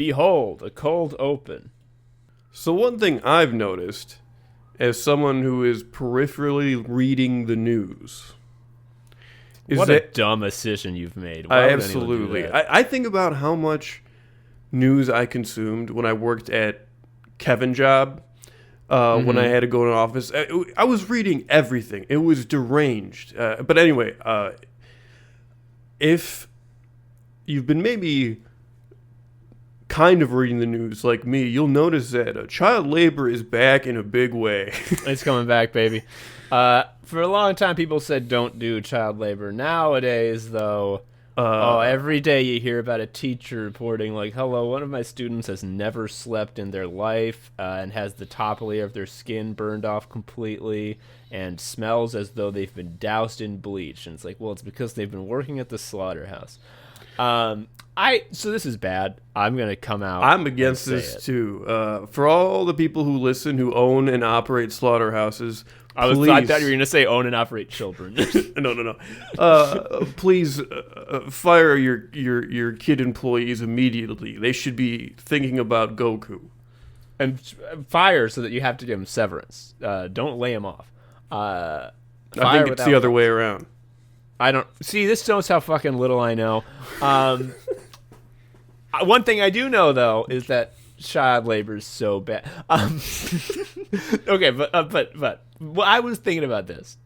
Behold, a cold open. So one thing I've noticed, as someone who is peripherally reading the news, is What that a dumb decision you've made. I Why would anyone absolutely. do that? I think about how much news I consumed when I worked at Kevin Job. When I had to go to an office, I was reading everything. It was deranged. But anyway, if you've been maybe kind of reading the news like me, you'll notice that child labor is back in a big way. It's coming back, baby. For a long time, people said don't do child labor. Nowadays, though, every day you hear about a teacher reporting like, hello, one of my students has never slept in their life and has the top layer of their skin burned off completely and smells as though they've been doused in bleach. And it's like, well, it's because they've been working at the slaughterhouse. So this is bad. I'm going to come out. I'm against this too. For all the people who listen who own and operate slaughterhouses, I thought you were going to say own and operate children. No. Please fire your kid employees immediately. They should be thinking about Goku. And fire so that you have to give them severance. Don't lay them off. I think it's the other way around. I don't see. This shows how fucking little I know. One thing I do know though is that child labor is so bad. Okay, but I was thinking about this,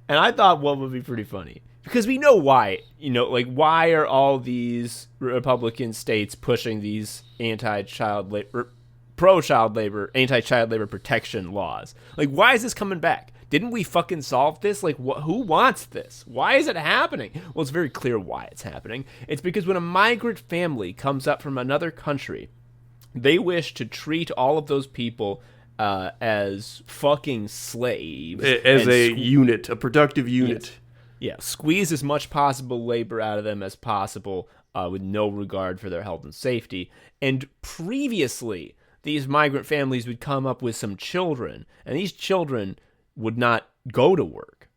and I thought what would be pretty funny because we know why. Like why are all these Republican states pushing these anti-child labor, pro-child labor, anti-child labor protection laws? Like why is this coming back? Didn't we fucking solve this? Like, who wants this? Why is it happening? Well, it's very clear why it's happening. It's because when a migrant family comes up from another country, they wish to treat all of those people as fucking slaves. As a unit, a productive unit. Yes. Yeah, squeeze as much possible labor out of them as possible with no regard for their health and safety. And previously, these migrant families would come up with some children, and these children would not go to work.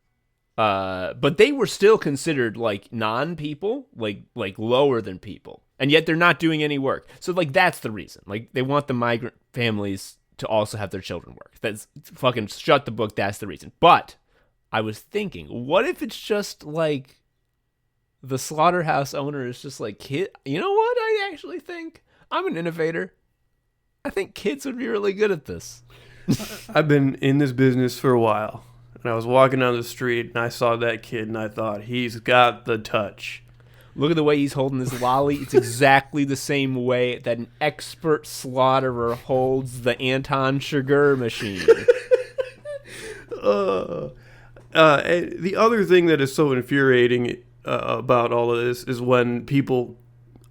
But they were still considered like non-people, like lower than people. And yet they're not doing any work. So like that's the reason. Like they want the migrant families to also have their children work. That's fucking shut the book. That's the reason. But I was thinking, what if it's just like the slaughterhouse owner is just like, kid, you know what? I actually think I'm an innovator. I think kids would be really good at this. I've been in this business for a while, and I was walking down the street, and I saw that kid, and I thought, he's got the touch. Look at the way he's holding this lolly. It's exactly the same way that an expert slaughterer holds the Anton Chigurh machine. The other thing that is so infuriating about all of this is when people,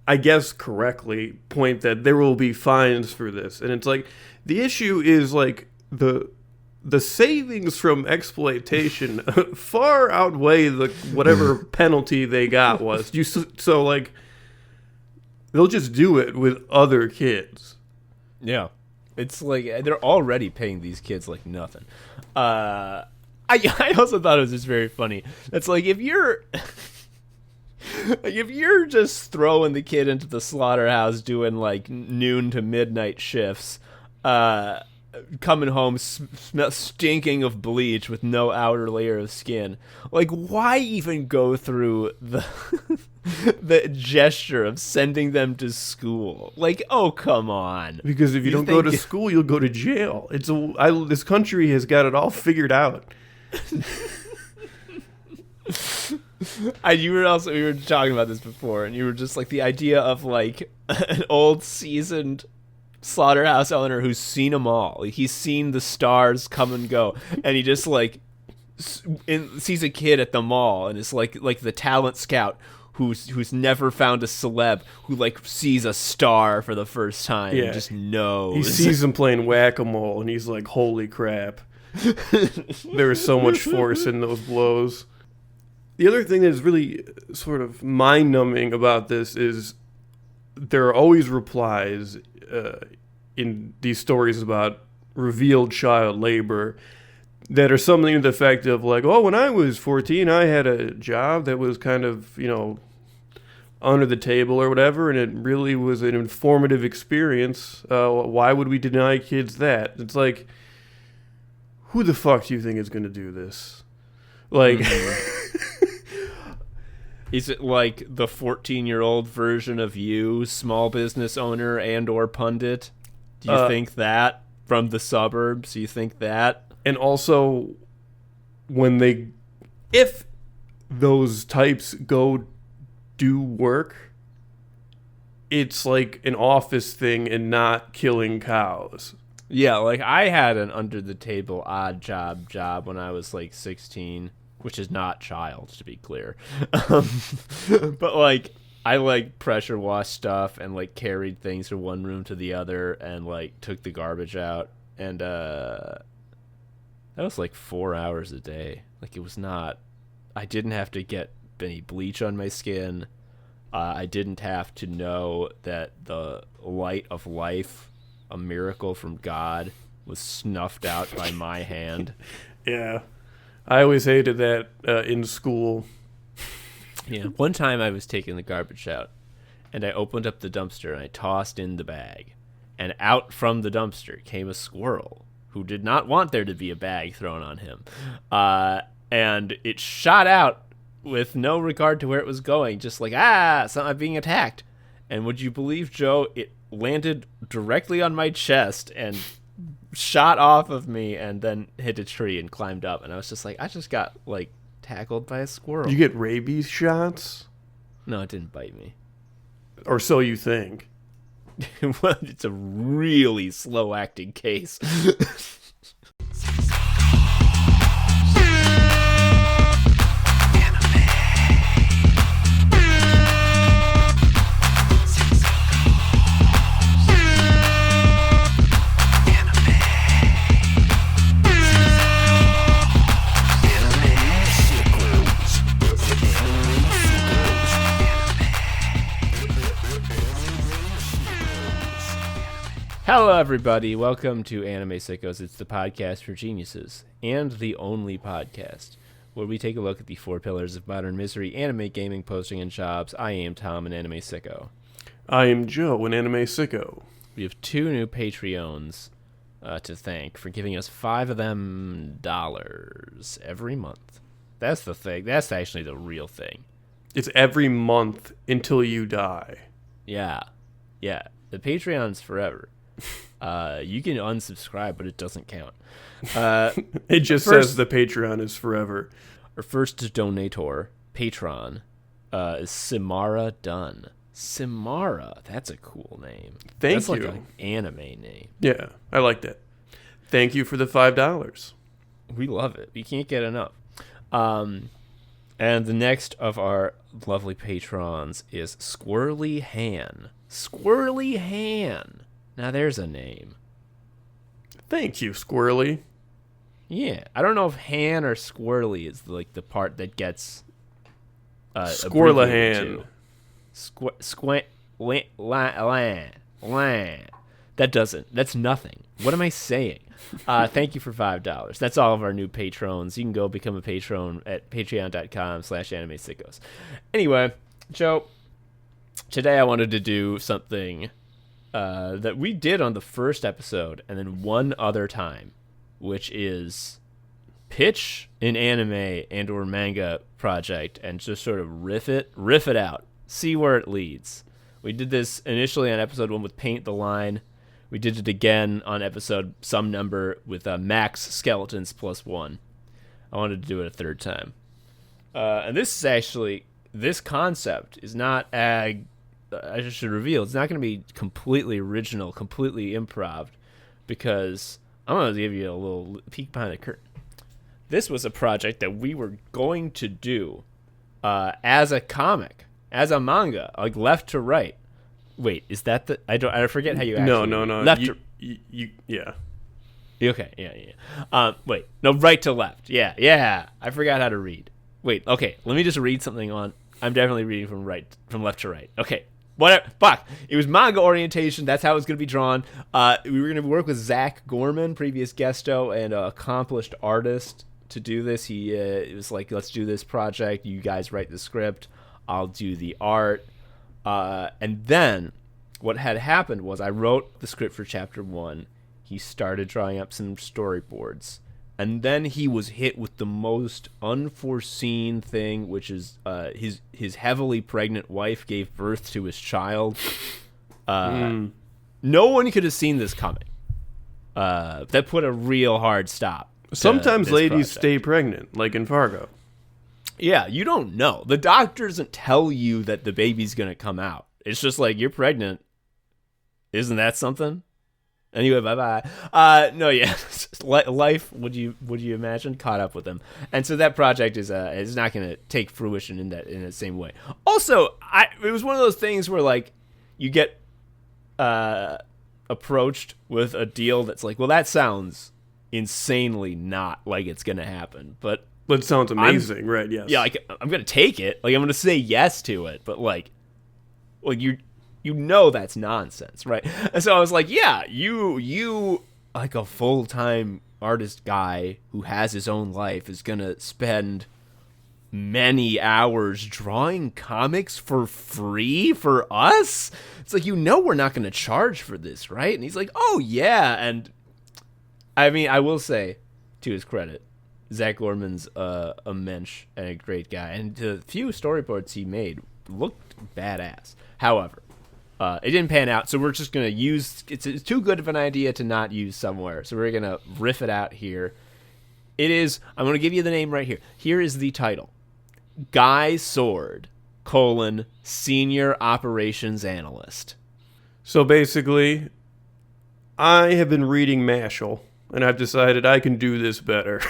I guess correctly, point that there will be fines for this. And it's like, the issue is like the savings from exploitation far outweigh the whatever penalty they got was. So like, they'll just do it with other kids. Yeah. It's like they're already paying these kids like nothing. I also thought it was just very funny. It's like if you're just throwing the kid into the slaughterhouse doing like noon to midnight shifts, coming home stinking of bleach with no outer layer of skin, like why even go through the the gesture of sending them to school? Like, oh come on, because if you don't go to school you'll go to jail. This country has got it all figured out. We were talking about this before, and you were just like the idea of like an old seasoned slaughterhouse owner who's seen them all. Like, he's seen the stars come and go, and he just like sees a kid at the mall, and it's like the talent scout who's never found a celeb who like sees a star for the first time and just knows. He sees him playing whack-a-mole, and he's like, holy crap. There is so much force in those blows. The other thing that is really sort of mind-numbing about this is there are always replies in these stories about revealed child labor that are something to the effect of like, oh, when I was 14, I had a job that was kind of, under the table or whatever, and it really was an informative experience. Why would we deny kids that? It's like, who the fuck do you think is going to do this? Like, is it like the 14-year-old version of you, small business owner and or pundit? Do you think that from the suburbs? Do you think that? And also, if those types go do work, it's like an office thing and not killing cows. Yeah, like I had an under-the-table odd job when I was like 16, which is not child, to be clear. But like I like pressure washed stuff and like carried things from one room to the other and like took the garbage out, and that was like 4 hours a day. Like it was not. I didn't have to get any bleach on my skin. I didn't have to know that the light of life, a miracle from God, was snuffed out by my hand. Yeah. I always hated that in school. Yeah. One time I was taking the garbage out, and I opened up the dumpster, and I tossed in the bag. And out from the dumpster came a squirrel who did not want there to be a bag thrown on him. And it shot out with no regard to where it was going, just like, I'm being attacked. And would you believe, Joe, it landed directly on my chest and shot off of me and then hit a tree and climbed up. And I was just like, I just got, like, tackled by a squirrel. You get rabies shots? No, it didn't bite me. Or so you think. Well, it's a really slow-acting case. Hello, everybody. Welcome to Anime Sickos. It's the podcast for geniuses, and the only podcast where we take a look at the four pillars of modern misery: anime, gaming, posting, and jobs. I am Tom, an anime sicko. I am Joe, an anime sicko. We have two new Patreons to thank for giving us $5 of them every month. That's the thing. That's actually the real thing. It's every month until you die. Yeah. The Patreon's forever. You can unsubscribe, but it doesn't count. It just says the Patreon is forever. Our first donator, patron, is Simara Dunn. Simara, that's a cool name. That's like you. An anime name. Yeah, I like that. Thank you for the $5. We love it. We can't get enough. And the next of our lovely patrons is Squirrely Han. Squirrely Han. Now there's a name. Thank you, Squirrely. Yeah, I don't know if Han or Squirrely is like the part that gets Squirrelahan. That's nothing. What am I saying? Thank you for $5. That's all of our new patrons. You can go become a patron at patreon.com/animesickos. Anyway, Joe, today I wanted to do something that we did on the first episode and then one other time, which is pitch an anime and or manga project and just sort of riff it out, see where it leads. We did this initially on episode 1 with Paint the Line. We did it again on episode some number with Max Skeletons plus 1. I wanted to do it a third time. And this concept is not I should reveal, it's not going to be completely original, completely improv, because I'm going to give you a little peek behind the curtain. This was a project that we were going to do as a comic, as a manga, like left to right. Wait, is that the? I forget how you actually. No. Left Yeah. Okay, yeah. Wait, no, right to left. Yeah. I forgot how to read. Wait, okay. Let me just read something on. I'm definitely reading from left to right. Okay. Whatever. Fuck. It was manga orientation. That's how it was going to be drawn. We were going to work with Zach Gorman, previous guesto and accomplished artist, to do this. He was like, let's do this project. You guys write the script. I'll do the art. And then what had happened was I wrote the script for chapter 1. He started drawing up some storyboards. And then he was hit with the most unforeseen thing, which is his heavily pregnant wife gave birth to his child. No one could have seen this coming. That put a real hard stop. Sometimes ladies project. stay pregnant, like in Fargo. Yeah, you don't know. The doctor doesn't tell you that the baby's going to come out. It's just like, you're pregnant. Isn't that something? Anyway, bye-bye. No, yeah. Life, would you imagine, caught up with him. And so that project is not going to take fruition in the same way. Also, it was one of those things where, like, you get approached with a deal that's like, well, that sounds insanely not like it's going to happen. But it sounds amazing, right? Yes. Yeah, like, I'm going to take it. Like, I'm going to say yes to it. But, like you know that's nonsense, right? And so I was like, yeah, you like a full-time artist guy who has his own life is going to spend many hours drawing comics for free for us? It's like, we're not going to charge for this, right? And he's like, oh, yeah. And I mean, I will say, to his credit, Zach Gorman's a mensch and a great guy. And the few storyboards he made looked badass. However, it didn't pan out, so we're just going to use... It's too good of an idea to not use somewhere, so we're going to riff it out here. It is... I'm going to give you the name right here. Here is the title. Guy Sword, Senior Operations Analyst. So basically, I have been reading Mashal, and I've decided I can do this better.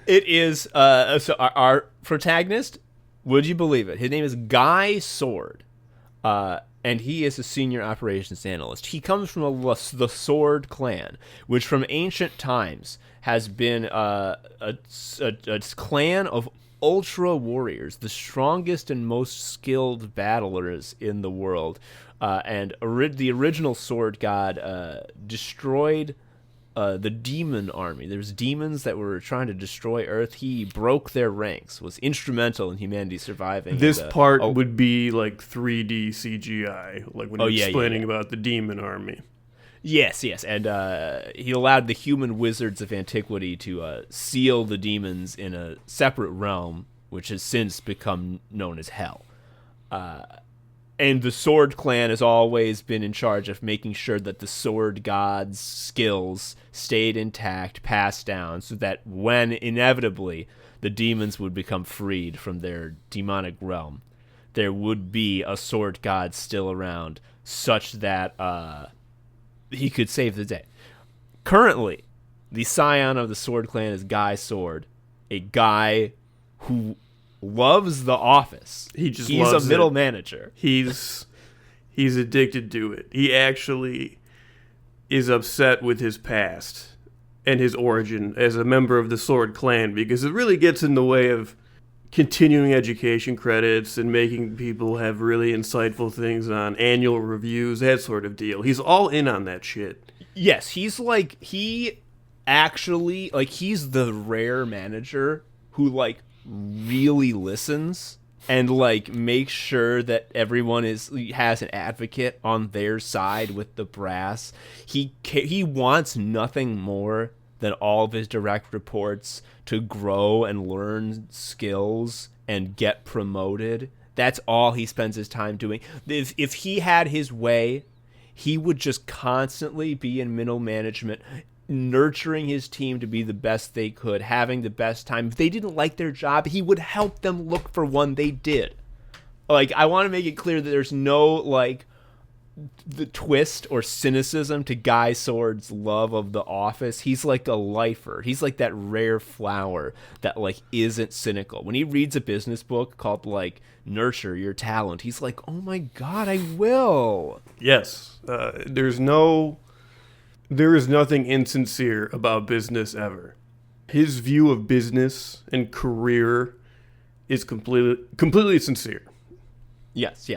It is... so our protagonist... Would you believe it? His name is Guy Sword, and he is a senior operations analyst. He comes from the Sword clan, which from ancient times has been a clan of ultra warriors, the strongest and most skilled battlers in the world. And the original Sword God destroyed the demon army. There's demons that were trying to destroy Earth. He broke their ranks, was instrumental in humanity surviving. This part would be like 3D CGI, like when you're explaining about the demon army. Yes. And he allowed the human wizards of antiquity to seal the demons in a separate realm, which has since become known as Hell. And the Sword Clan has always been in charge of making sure that the Sword God's skills stayed intact, passed down, so that when inevitably the demons would become freed from their demonic realm, there would be a Sword God still around, such that he could save the day. Currently, the scion of the Sword Clan is Guy Sword, a guy who loves The Office. He's a middle manager. He's addicted to it. He actually is upset with his past and his origin as a member of the Sword Clan, because it really gets in the way of continuing education credits and making people have really insightful things on annual reviews, that sort of deal. He's all in on that shit. Yes, he's the rare manager who really listens and makes sure that everyone has an advocate on their side with the brass. He wants nothing more than all of his direct reports to grow and learn skills and get promoted. That's all he spends his time doing. If he had his way, he would just constantly be in middle management, nurturing his team to be the best they could, having the best time. If they didn't like their job, he would help them look for one they did. I want to make it clear that there's no the twist or cynicism to Guy Sword's love of The Office. He's like a lifer. He's like that rare flower that isn't cynical. When he reads a business book called Nurture Your Talent, he's like, oh my God, I will. Yes. There is nothing insincere about business ever. His view of business and career is completely sincere. Yes.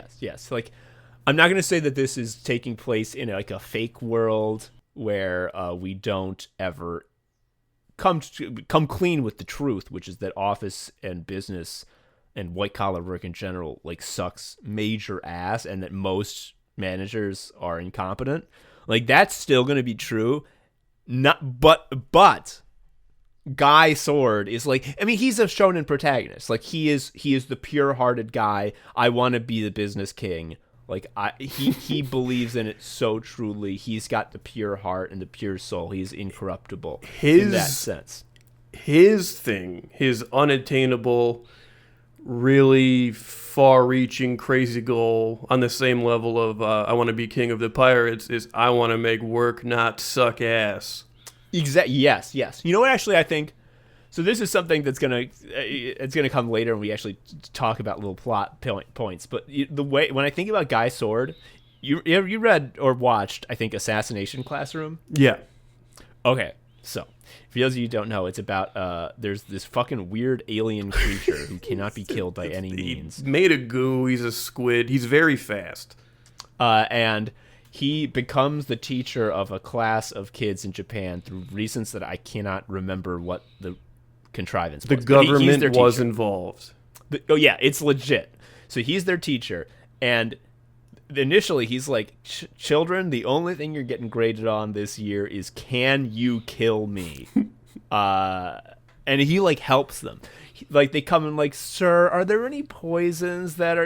I'm not going to say that this is taking place in a fake world where we don't ever come clean with the truth, which is that office and business and white collar work in general like sucks major ass, and that most managers are incompetent. Like that's still going to be true. Not but Guy Sword is like, I mean, he's a shonen protagonist. Like he is the pure-hearted guy. I want to be the business king. Like he believes in it so truly. He's got the pure heart and the pure soul. He's incorruptible in that sense. His thing, his unattainable, really far-reaching, crazy goal on the same level of I want to be king of the pirates is I want to make work not suck ass. Yes. You know what? Actually, I think so. This is something that's gonna come later when we actually talk about little plot points. But the way when I think about Guy Sword, you read or watched, I think, Assassination Classroom. Yeah. Okay, so for those of you who don't know, it's about there's this fucking weird alien creature who cannot be killed by any means. He's made of goo. He's a squid. He's very fast. And he becomes the teacher of a class of kids in Japan through reasons that I cannot remember what the contrivance was. The government was involved. Yeah, it's legit. So he's their teacher, and initially he's like, children, the only thing you're getting graded on this year is can you kill me? And he like helps them. Like they come and like, sir, are there any poisons that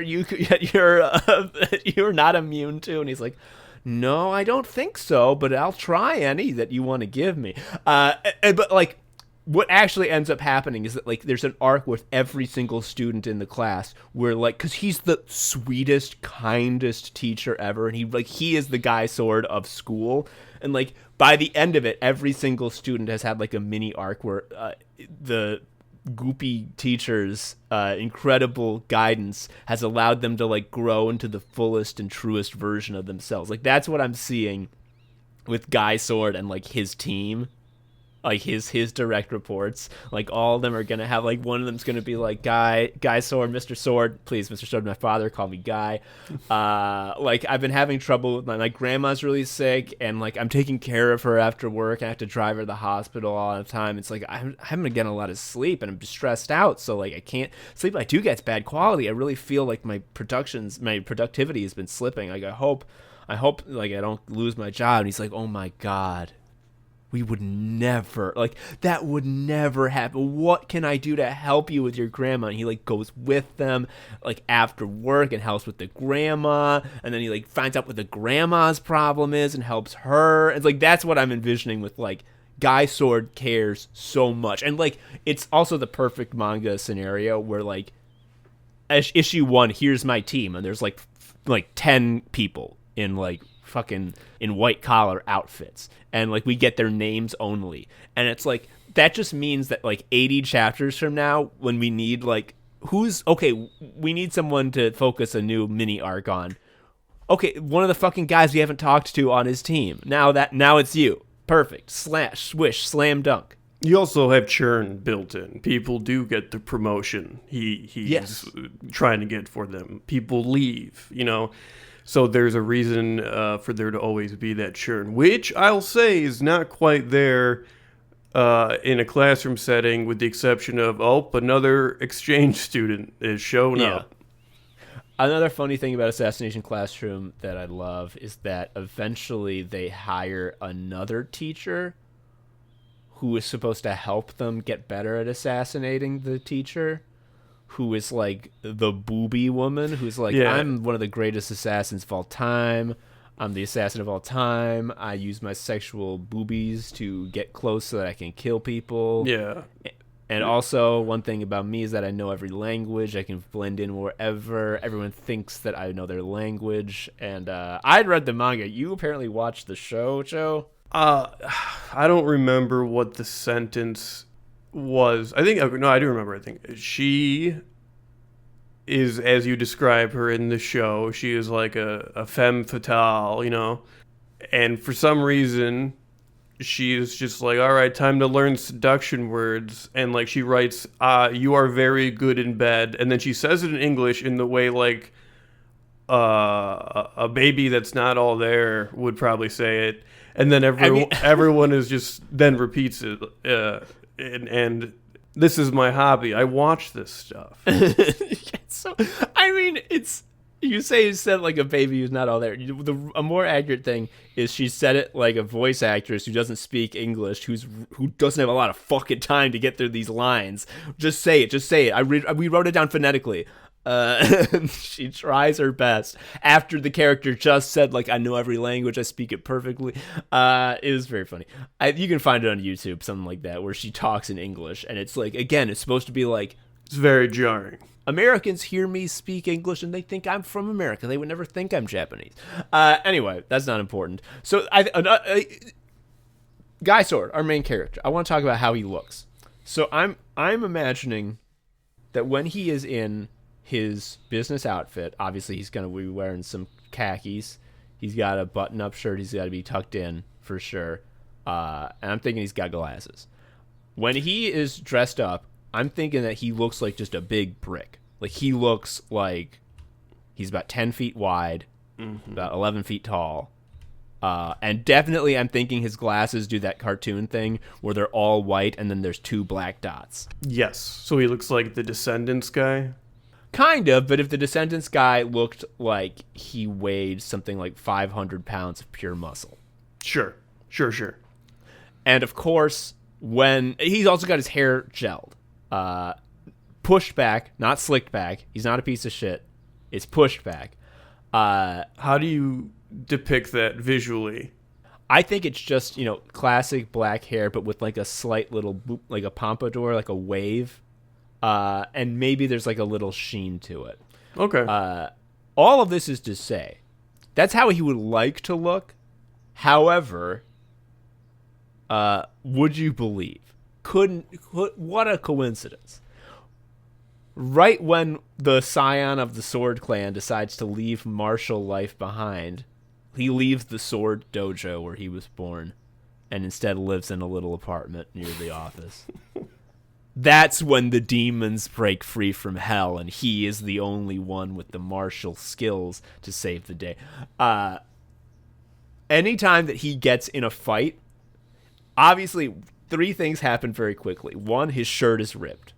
you're not immune to? And he's like, no, I don't think so, but I'll try any that you want to give me. But like, what actually ends up happening is that like there's an arc with every single student in the class where like, because he's the sweetest, kindest teacher ever, and he is the Guy Sword of school, and like by the end of it, every single student has had like a mini arc where the goopy teacher's incredible guidance has allowed them to like grow into the fullest and truest version of themselves. Like that's what I'm seeing with Guy Sword and like his team, like his direct reports. Like all of them are gonna have like, one of them's gonna be like Guy Sword, Mr. Sword, please, Mr. Sword, my father, call me Guy. Like I've been having trouble with my grandma's really sick, and like I'm taking care of her after work. I have to drive her to the hospital all the time. It's like I haven't been getting a lot of sleep, and I'm stressed out, so like I can't sleep. I do get bad quality. I really feel like my productivity has been slipping. Like I hope like I don't lose my job. And he's like, oh my God, we would never, like, that would never happen. What can I do to help you with your grandma? And he, like, goes with them, like, after work and helps with the grandma. And then he, like, finds out what the grandma's problem is and helps her. It's, like, that's what I'm envisioning with, like, Guy Sword cares so much. And, like, it's also the perfect manga scenario where, like, issue 1, here's my team. And there's, like 10 people in, like, fucking in white collar outfits, and like we get their names only, and it's like that just means that like 80 chapters from now, when we need like we need someone to focus a new mini arc on, one of the fucking guys we haven't talked to on his team, now it's you. Perfect. Swish, slam dunk. You also have churn built in. People do get the promotion he's trying to get for them. People leave, So there's a reason for there to always be that churn, which I'll say is not quite there in a classroom setting, with the exception of, another exchange student is shown up. Another funny thing about Assassination Classroom that I love is that eventually they hire another teacher who is supposed to help them get better at assassinating the teacher, who is like the booby woman, who's like, I'm one of the greatest assassins of all time. I'm the assassin of all time. I use my sexual boobies to get close so that I can kill people. Yeah. And also, one thing about me is that I know every language. I can blend in wherever. Everyone thinks that I know their language. And I'd read the manga. You apparently watched the show, Joe? I don't remember what the sentence was. I do remember. I think she is, as you describe her in the show, she is like a femme fatale, and for some reason she is just like, all right, time to learn seduction words, and like she writes, you are very good in bed, and then she says it in English in the way like a baby that's not all there would probably say it, and then everyone is just then repeats it. And this is my hobby. I watch this stuff. So, I mean, you say you said like a baby who's not all there. A more accurate thing is she said it like a voice actress who doesn't speak English, who doesn't have a lot of fucking time to get through these lines. Just say it. We wrote it down phonetically. She tries her best after the character just said like, I know every language, I speak it perfectly. It was very funny. You can find it on YouTube, something like that, where she talks in English, and it's like, again, it's supposed to be like, it's very jarring. Americans hear me speak English and they think I'm from America. They would never think I'm Japanese. Anyway, that's not important. So Guy Sword, our main character, I want to talk about how he looks. So I'm imagining that when he is in his business outfit, obviously he's going to be wearing some khakis. He's got a button-up shirt. He's got to be tucked in for sure. And I'm thinking he's got glasses. When he is dressed up, I'm thinking that he looks like just a big brick. Like, he looks like he's about 10 feet wide, about 11 feet tall. And definitely I'm thinking his glasses do that cartoon thing where they're all white and then there's 2 black dots. Yes. So he looks like the Descendants guy? Kind of, but if the Descendants guy looked like he weighed something like 500 pounds of pure muscle. Sure. And of course, when he's also got his hair gelled. Pushed back, not slicked back. He's not a piece of shit. It's pushed back. How do you depict that visually? I think it's just, classic black hair, but with like a slight little boop, like a pompadour, like a wave. And maybe there's like a little sheen to it. Okay. All of this is to say, that's how he would like to look. However, would you believe? What a coincidence. Right when the scion of the Sword Clan decides to leave martial life behind, he leaves the sword dojo where he was born and instead lives in a little apartment near the office. That's when the demons break free from hell and he is the only one with the martial skills to save the day. Anytime that he gets in a fight, obviously 3 things happen very quickly. 1, his shirt is ripped.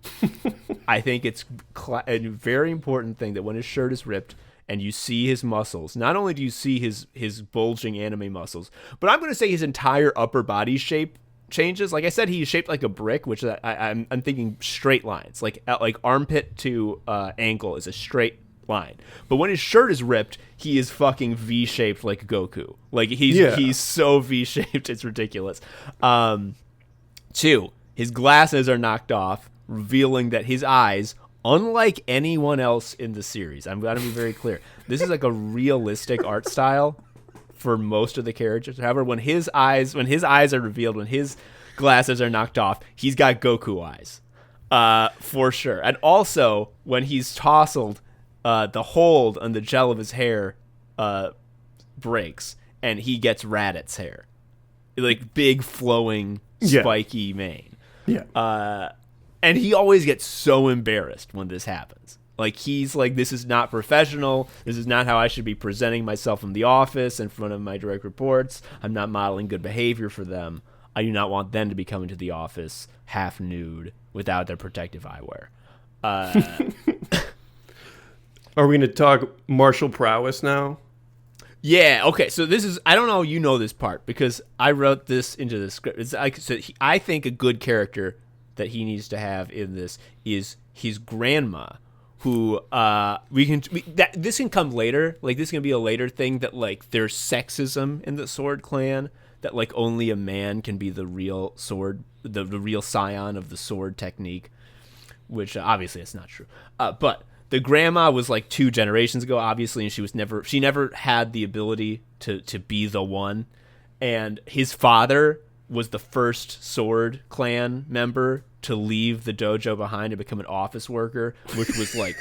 I think it's a very important thing that when his shirt is ripped and you see his muscles, not only do you see his bulging anime muscles, but I'm going to say his entire upper body shape changes. Like I said, he's shaped like a brick, which I'm thinking straight lines. Like armpit to ankle is a straight line. But when his shirt is ripped, he is fucking V-shaped like Goku. Like he's so V-shaped, it's ridiculous. 2, his glasses are knocked off, revealing that his eyes, unlike anyone else in the series, I'm going to be very clear, this is like a realistic art style for most of the characters. However, when his eyes are revealed, when his glasses are knocked off, he's got Goku eyes, for sure. And also, when he's tousled, the hold on the gel of his hair breaks, and he gets Raditz hair, like big flowing spiky mane. Yeah. And he always gets so embarrassed when this happens. Like, he's like, this is not professional. This is not how I should be presenting myself in the office in front of my direct reports. I'm not modeling good behavior for them. I do not want them to be coming to the office half nude without their protective eyewear. Are we going to talk martial prowess now? Yeah, okay, so this is, I don't know you know this part, because I wrote this into the script. It's like, I think a good character that he needs to have in this is his grandma, who, this can come later, like, this can be a later thing, that, like, there's sexism in the Sword Clan, that, like, only a man can be the real sword, the real scion of the sword technique, which, obviously, it's not true, but the grandma was like 2 generations ago, obviously, and she never had the ability to be the one. And his father was the first Sword Clan member to leave the dojo behind and become an office worker, which was like,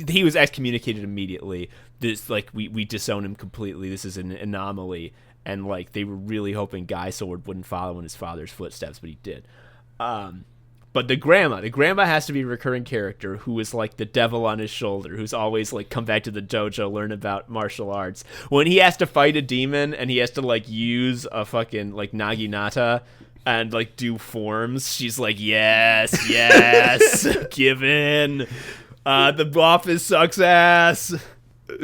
he was excommunicated immediately. This, like, we disown him completely. This is an anomaly. And like, they were really hoping Guy Sword wouldn't follow in his father's footsteps, but he did. But the grandma has to be a recurring character who is like the devil on his shoulder, who's always like come back to the dojo, learn about martial arts. When he has to fight a demon and he has to like use a fucking like naginata and like do forms, she's like, yes, give in. The office sucks ass.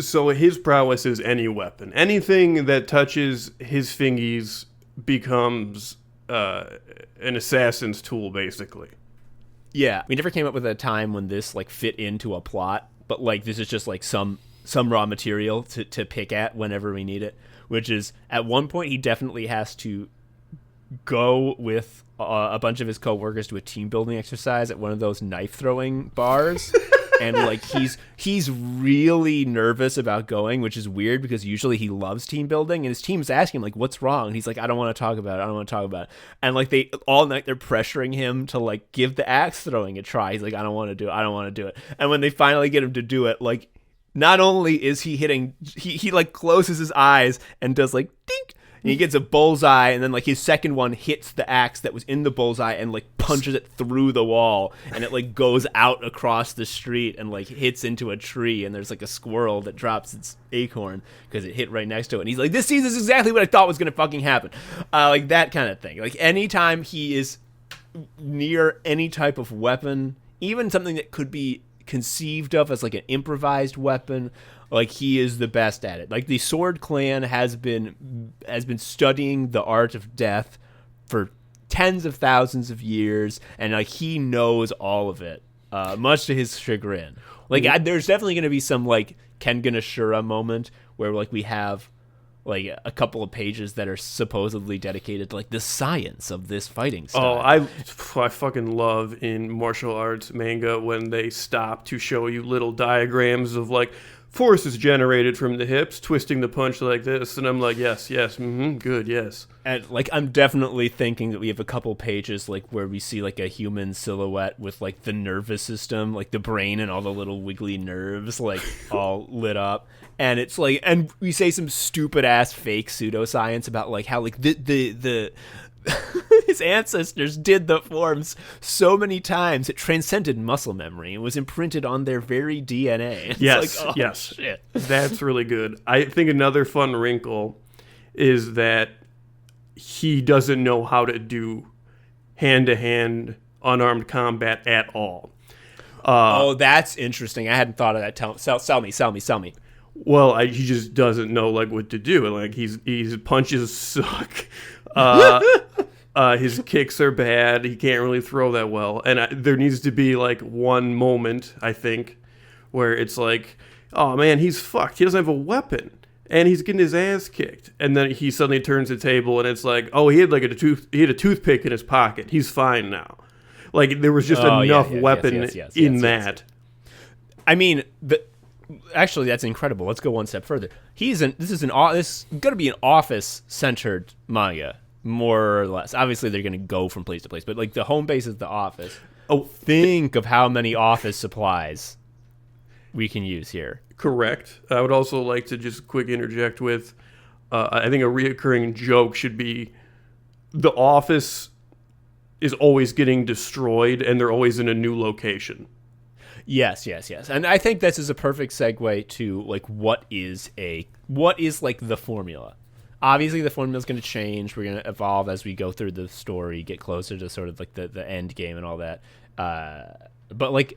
So his prowess is any weapon. Anything that touches his fingies becomes an assassin's tool, basically. Yeah, we never came up with a time when this like fit into a plot, but like this is just like some raw material to pick at whenever we need it. Which is at one point he definitely has to go with a bunch of his coworkers to a team building exercise at one of those knife throwing bars. And like he's really nervous about going, which is weird because usually he loves team building, and his team's asking him like, "What's wrong?" And he's like, "I don't want to talk about it. And like they all night they're pressuring him to like give the axe throwing a try. He's like, "I don't want to do it." And when they finally get him to do it, like not only is he hitting, he like closes his eyes and does like dink. And he gets a bullseye, and then like his second one hits the axe that was in the bullseye and like punches it through the wall, and it like goes out across the street and like hits into a tree, and there's like a squirrel that drops its acorn because it hit right next to it. And he's like, "This scene is exactly what I thought was gonna fucking happen," like that kind of thing. Like anytime he is near any type of weapon, even something that could be conceived of as like an improvised weapon, like he is the best at it. Like the Sword Clan has been studying the art of death for tens of thousands of years, and like he knows all of it, much to his chagrin. Like there's definitely going to be some like Ken Ganashura moment where like we have like a couple of pages that are supposedly dedicated to like the science of this fighting style. Oh, I fucking love in martial arts manga when they stop to show you little diagrams of like force is generated from the hips, twisting the punch like this, and I'm like, yes, good, yes. And like I'm definitely thinking that we have a couple pages like where we see like a human silhouette with like the nervous system, like the brain and all the little wiggly nerves like all lit up. And it's like, and we say some stupid ass fake pseudoscience about like how like the his ancestors did the forms so many times it transcended muscle memory and was imprinted on their very DNA. It's yes, like, oh, yes, shit. That's really good. I think another fun wrinkle is that he doesn't know how to do hand-to-hand unarmed combat at all. Oh, that's interesting. I hadn't thought of that. Sell me. Well, he just doesn't know like what to do. Like his punches suck. His kicks are bad. He can't really throw that well. And there needs to be like one moment, I think, where it's like, oh man, he's fucked. He doesn't have a weapon, and he's getting his ass kicked. And then he suddenly turns the table, and it's like, oh, he had a toothpick in his pocket. He's fine now. Like there was just enough weapon in that. I mean, actually, that's incredible. Let's go one step further. This is going to be an office-centered manga, more or less. Obviously, they're going to go from place to place, but like the home base is the office. Oh, think of how many office supplies we can use here. Correct. I would also like to just quick interject with, I think a reoccurring joke should be the office is always getting destroyed, and they're always in a new location. Yes. And I think this is a perfect segue to like what is like the formula. Obviously the formula is going to change. We're going to evolve as we go through the story, get closer to sort of like the end game and all that. But like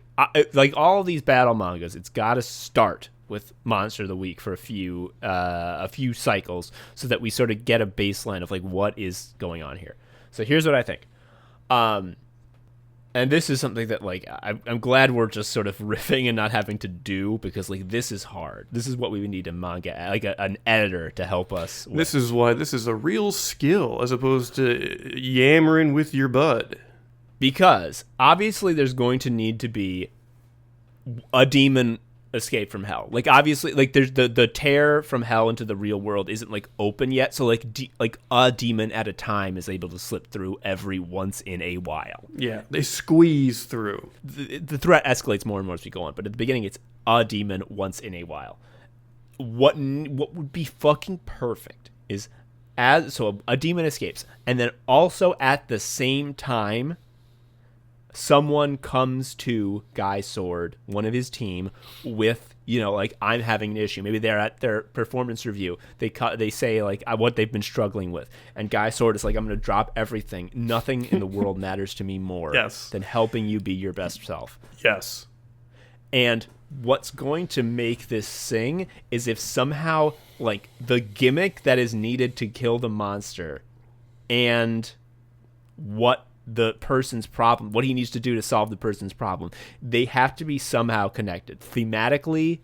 all of these battle mangas, it's got to start with Monster of the Week for a few cycles so that we sort of get a baseline of like what is going on here. So here's what I think. And this is something that, like, I'm glad we're just sort of riffing and not having to do, because, like, this is hard. This is what we need a manga, like an editor to help us with. This is why this is a real skill as opposed to yammering with your bud. Because, obviously, there's going to need to be a demon escape from hell. Like, obviously, like, there's the tear from hell into the real world isn't, like, open yet. So, like, a demon at a time is able to slip through every once in a while. Yeah, they squeeze through. The threat escalates more and more as we go on. But at the beginning, it's a demon once in a while. What would be fucking perfect is, so a demon escapes. And then also at the same time, someone comes to Guy Sword, one of his team, with, you know, like, I'm having an issue. Maybe they're at their performance review. They say, like, what they've been struggling with. And Guy Sword is like, I'm going to drop everything. Nothing in the world matters to me more than helping you be your best self. Yes. And what's going to make this sing is if somehow, like, the gimmick that is needed to kill the monster and what the person's problem, what he needs to do to solve the person's problem, they have to be somehow connected thematically.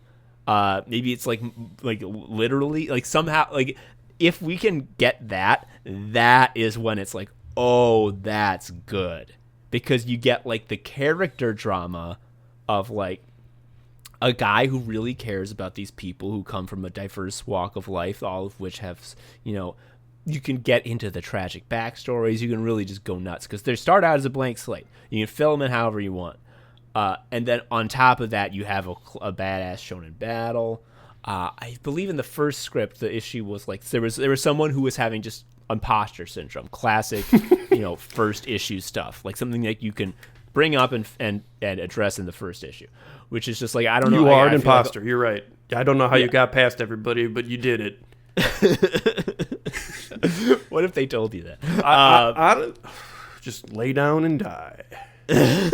Maybe it's like literally, like somehow, like if we can get that, that is when it's like, oh, that's good, because you get like the character drama of like a guy who really cares about these people who come from a diverse walk of life, all of which have, you can get into the tragic backstories. You can really just go nuts because they start out as a blank slate. You can fill them in however you want. And then on top of that, you have a badass shonen battle. I believe in the first script, the issue was like there was someone who was having just imposter syndrome, classic, first issue stuff, like something that you can bring up and address in the first issue, which is just like, I don't know. You are an I imposter. like, you're right. I don't know how you got past everybody, but you did it. What if they told you that? I just lay down and die. I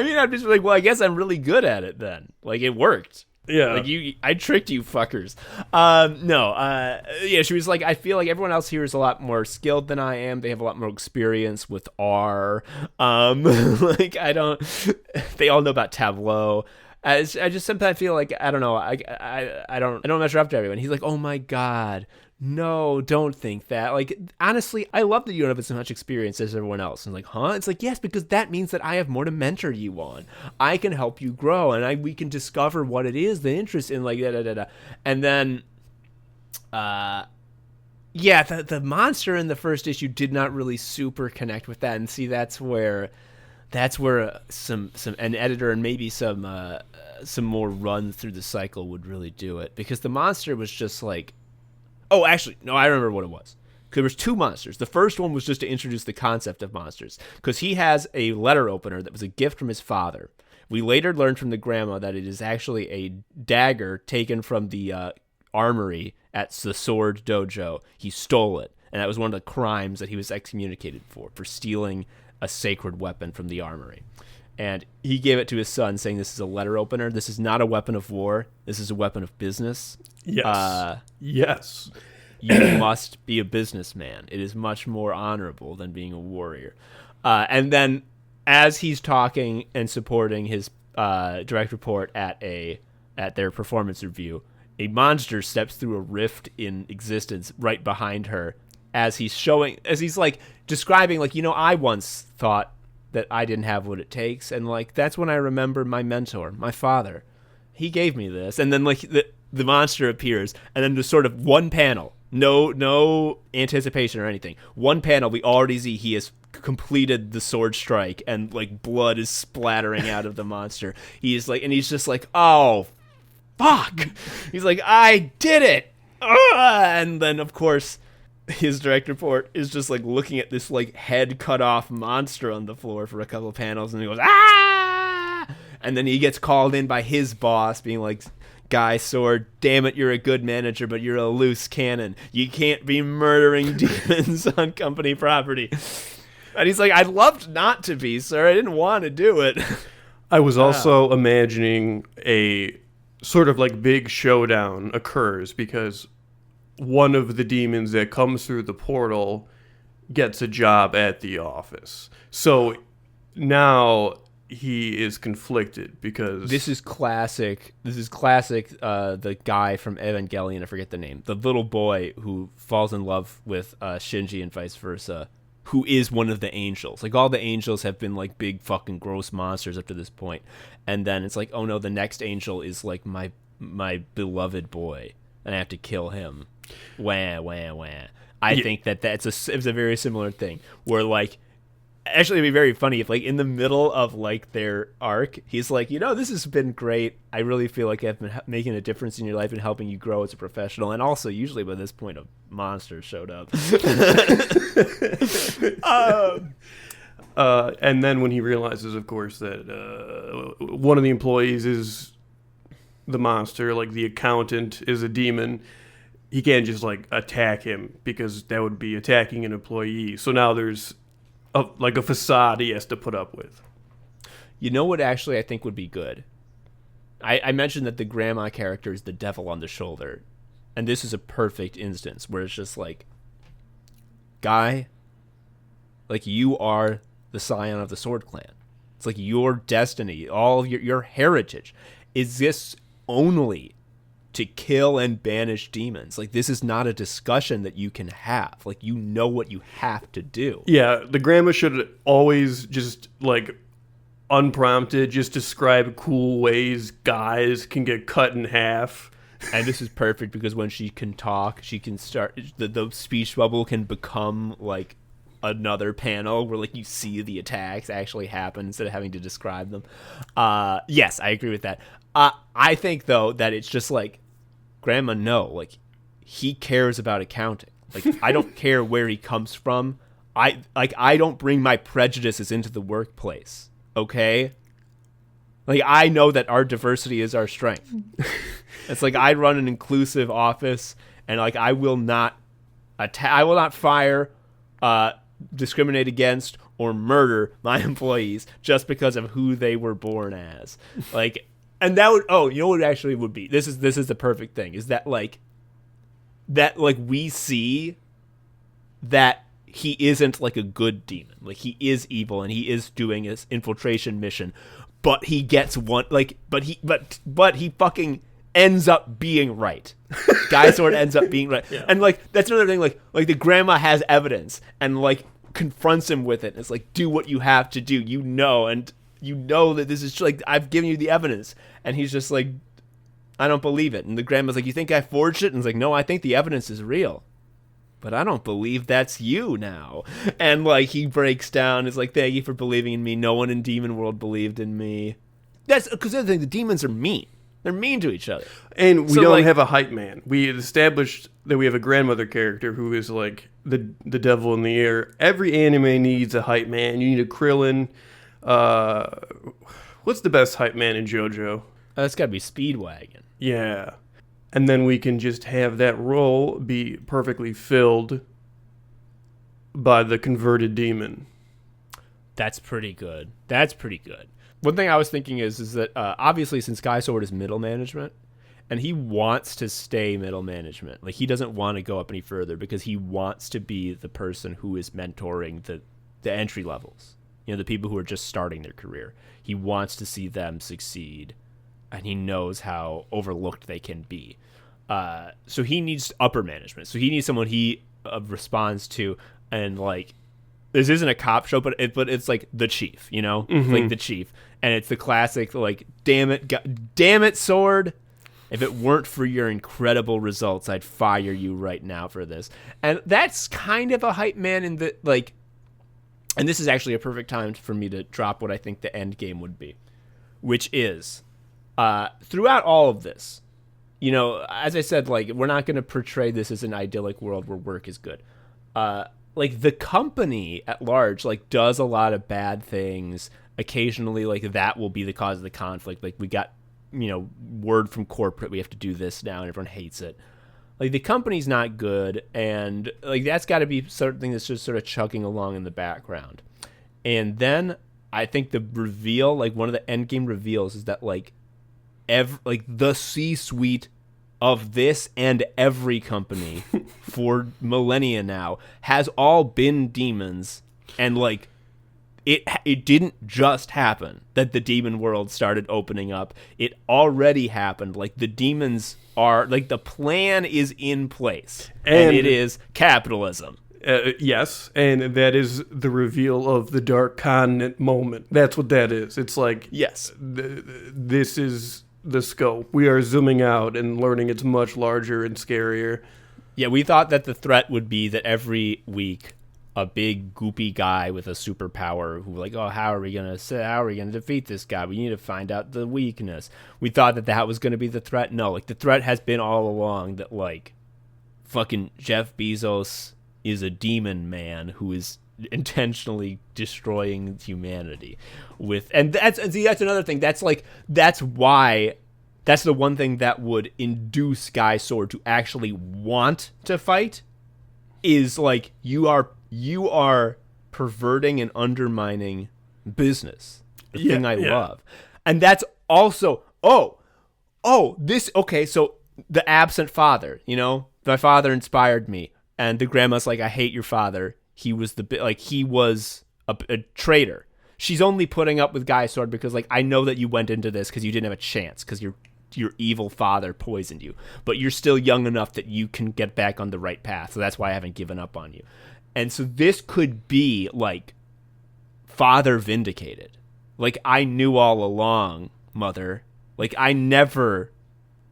mean, I'm just like, well, I guess I'm really good at it then. Like, it worked. Yeah. Like, I tricked you fuckers. Yeah, she was like, I feel like everyone else here is a lot more skilled than I am. They have a lot more experience with R. Like, they all know about Tableau. I just sometimes feel like, I don't know, I don't measure up to everyone. He's like, oh my God, no, don't think that. Like, honestly, I love that you don't have as much experience as everyone else. And like, huh? It's like, yes, because that means that I have more to mentor you on. I can help you grow, and we can discover what it is, the interest in, like, da-da-da-da. And then, yeah, the monster in the first issue did not really super connect with that. And see, that's where some an editor and maybe some more run through the cycle would really do it, because the monster was just like, oh, actually, no, I remember what it was. There was two monsters. The first one was just to introduce the concept of monsters, because he has a letter opener that was a gift from his father. We later learned from the grandma that it is actually a dagger taken from the armory at the sword dojo. He stole it, and that was one of the crimes that he was excommunicated for stealing a sacred weapon from the armory. And he gave it to his son, saying, this is a letter opener. This is not a weapon of war. This is a weapon of business. Yes. Yes. You must be a businessman. It is much more honorable than being a warrior. And then as he's talking and supporting his direct report at their performance review, a monster steps through a rift in existence right behind her, as he's like describing, like, I once thought that I didn't have what it takes, and like that's when I remember my mentor, my father. He gave me this. And then like the monster appears, and then there's sort of one panel, no anticipation or anything. One panel, we already see he has completed the sword strike, and like blood is splattering out of the monster. He's just like, oh fuck. He's like, I did it. And then of course his direct report is just like looking at this like head cut off monster on the floor for a couple of panels, and he goes, ah! And then he gets called in by his boss being like, Guy Sword, damn it, you're a good manager, but you're a loose cannon. You can't be murdering demons on company property. And he's like, I'd love not to be, sir. I didn't want to do it. I was also imagining a sort of like big showdown occurs, because one of the demons that comes through the portal gets a job at the office. So now he is conflicted, because this is classic. The guy from Evangelion, I forget the name, the little boy who falls in love with Shinji and vice versa, who is one of the angels. Like, all the angels have been like big fucking gross monsters up to this point, and then it's like, oh no, the next angel is like my beloved boy, and I have to kill him. Wah, wah, wah. I think it's a very similar thing, where like, actually it'd be very funny if like in the middle of like their arc, he's like, this has been great. I really feel like I've been making a difference in your life and helping you grow as a professional. And also, usually by this point, a monster showed up. And then when he realizes, of course, that one of the employees is the monster, like the accountant is a demon, he can't just like attack him, because that would be attacking an employee. So now there's a facade he has to put up with. You know what actually I think would be good? I mentioned that the grandma character is the devil on the shoulder. And this is a perfect instance where it's just like, Guy, like, you are the scion of the Sword Clan. It's like your destiny, all of your heritage exists only to kill and banish demons. Like, this is not a discussion that you can have. Like, you know what you have to do. Yeah, the grandma should always just, like, unprompted, just describe cool ways guys can get cut in half. And this is perfect because when she can talk, she can start, the speech bubble can become like another panel where like you see the attacks actually happen instead of having to describe them. Yes, I agree with that. I think though that it's just like, Grandma, no, like, he cares about accounting. Like, I don't care where he comes from. I don't bring my prejudices into the workplace. Okay? Like, I know that our diversity is our strength. It's like, I run an inclusive office, and like, I will not fire, discriminate against, or murder my employees just because of who they were born as. Like, and that would, you know what it actually would be? This is the perfect thing, is that we see that he isn't like a good demon. Like, he is evil and he is doing his infiltration mission, but he gets one, like, but he fucking ends up being right. Guy Sword ends up being right. Yeah. And like, that's another thing, like the grandma has evidence and like confronts him with it. It's like, do what you have to do, and you know that this is like, I've given you the evidence. And he's just like, I don't believe it. And the grandma's like, you think I forged it? And he's like, no, I think the evidence is real, but I don't believe that's you now. And like, he breaks down. It's like, thank you for believing in me. No one in Demon World believed in me. That's because the other thing, the demons are mean. They're mean to each other. And we don't have a hype man. We established that we have a grandmother character who is like the devil in the air. Every anime needs a hype man. You need a Krillin. What's the best hype man in JoJo? That's got to be Speedwagon. Yeah. And then we can just have that role be perfectly filled by the converted demon. That's pretty good. One thing I was thinking is that obviously, since Guy Sword is middle management, and he wants to stay middle management, like, he doesn't want to go up any further because he wants to be the person who is mentoring the entry levels. You know, the people who are just starting their career. He wants to see them succeed, and he knows how overlooked they can be. So he needs upper management. So he needs someone he responds to, and like, this isn't a cop show, but it's like the chief, you know, mm-hmm. Like the chief, and it's the classic like, damn it, Sword. If it weren't for your incredible results, I'd fire you right now for this. And that's kind of a hype man in the like. And this is actually a perfect time for me to drop what I think the end game would be, which is, throughout all of this, you know, as I said, like, we're not going to portray this as an idyllic world where work is good. Like, the company at large, like, does a lot of bad things. Occasionally, like, that will be the cause of the conflict. Like, we got, you know, word from corporate, we have to do this now, and everyone hates it. Like, the company's not good, and like, that's got to be something that's just sort of chugging along in the background. And then I think the reveal, like, one of the end game reveals is that like the C-suite of this and every company for millennia now has all been demons, and like, it didn't just happen that the demon world started opening up. It already happened. Like, the demons are, like, the plan is in place, and it is capitalism. Yes, and that is the reveal of the Dark Continent moment. That's what that is. It's like, yes, this is the scope. We are zooming out and learning it's much larger and scarier. Yeah, we thought that the threat would be that every week a big goopy guy with a superpower who, like, oh, how are we gonna defeat this guy? We need to find out the weakness. We thought that was gonna be the threat. No, like, the threat has been all along that, like, fucking Jeff Bezos is a demon man who is intentionally destroying humanity and that's another thing. That's why that's the one thing that would induce Guy Sword to actually want to fight, is like, you are perverting and undermining business. the Yeah, thing I yeah. love. And that's also, so the absent father, my father inspired me. And the grandma's like, I hate your father. He was he was a traitor. She's only putting up with Guy Sword because, like, I know that you went into this because you didn't have a chance because your evil father poisoned you. But you're still young enough that you can get back on the right path. So that's why I haven't given up on you. And so this could be, like, father vindicated. Like, I knew all along, mother. Like, I never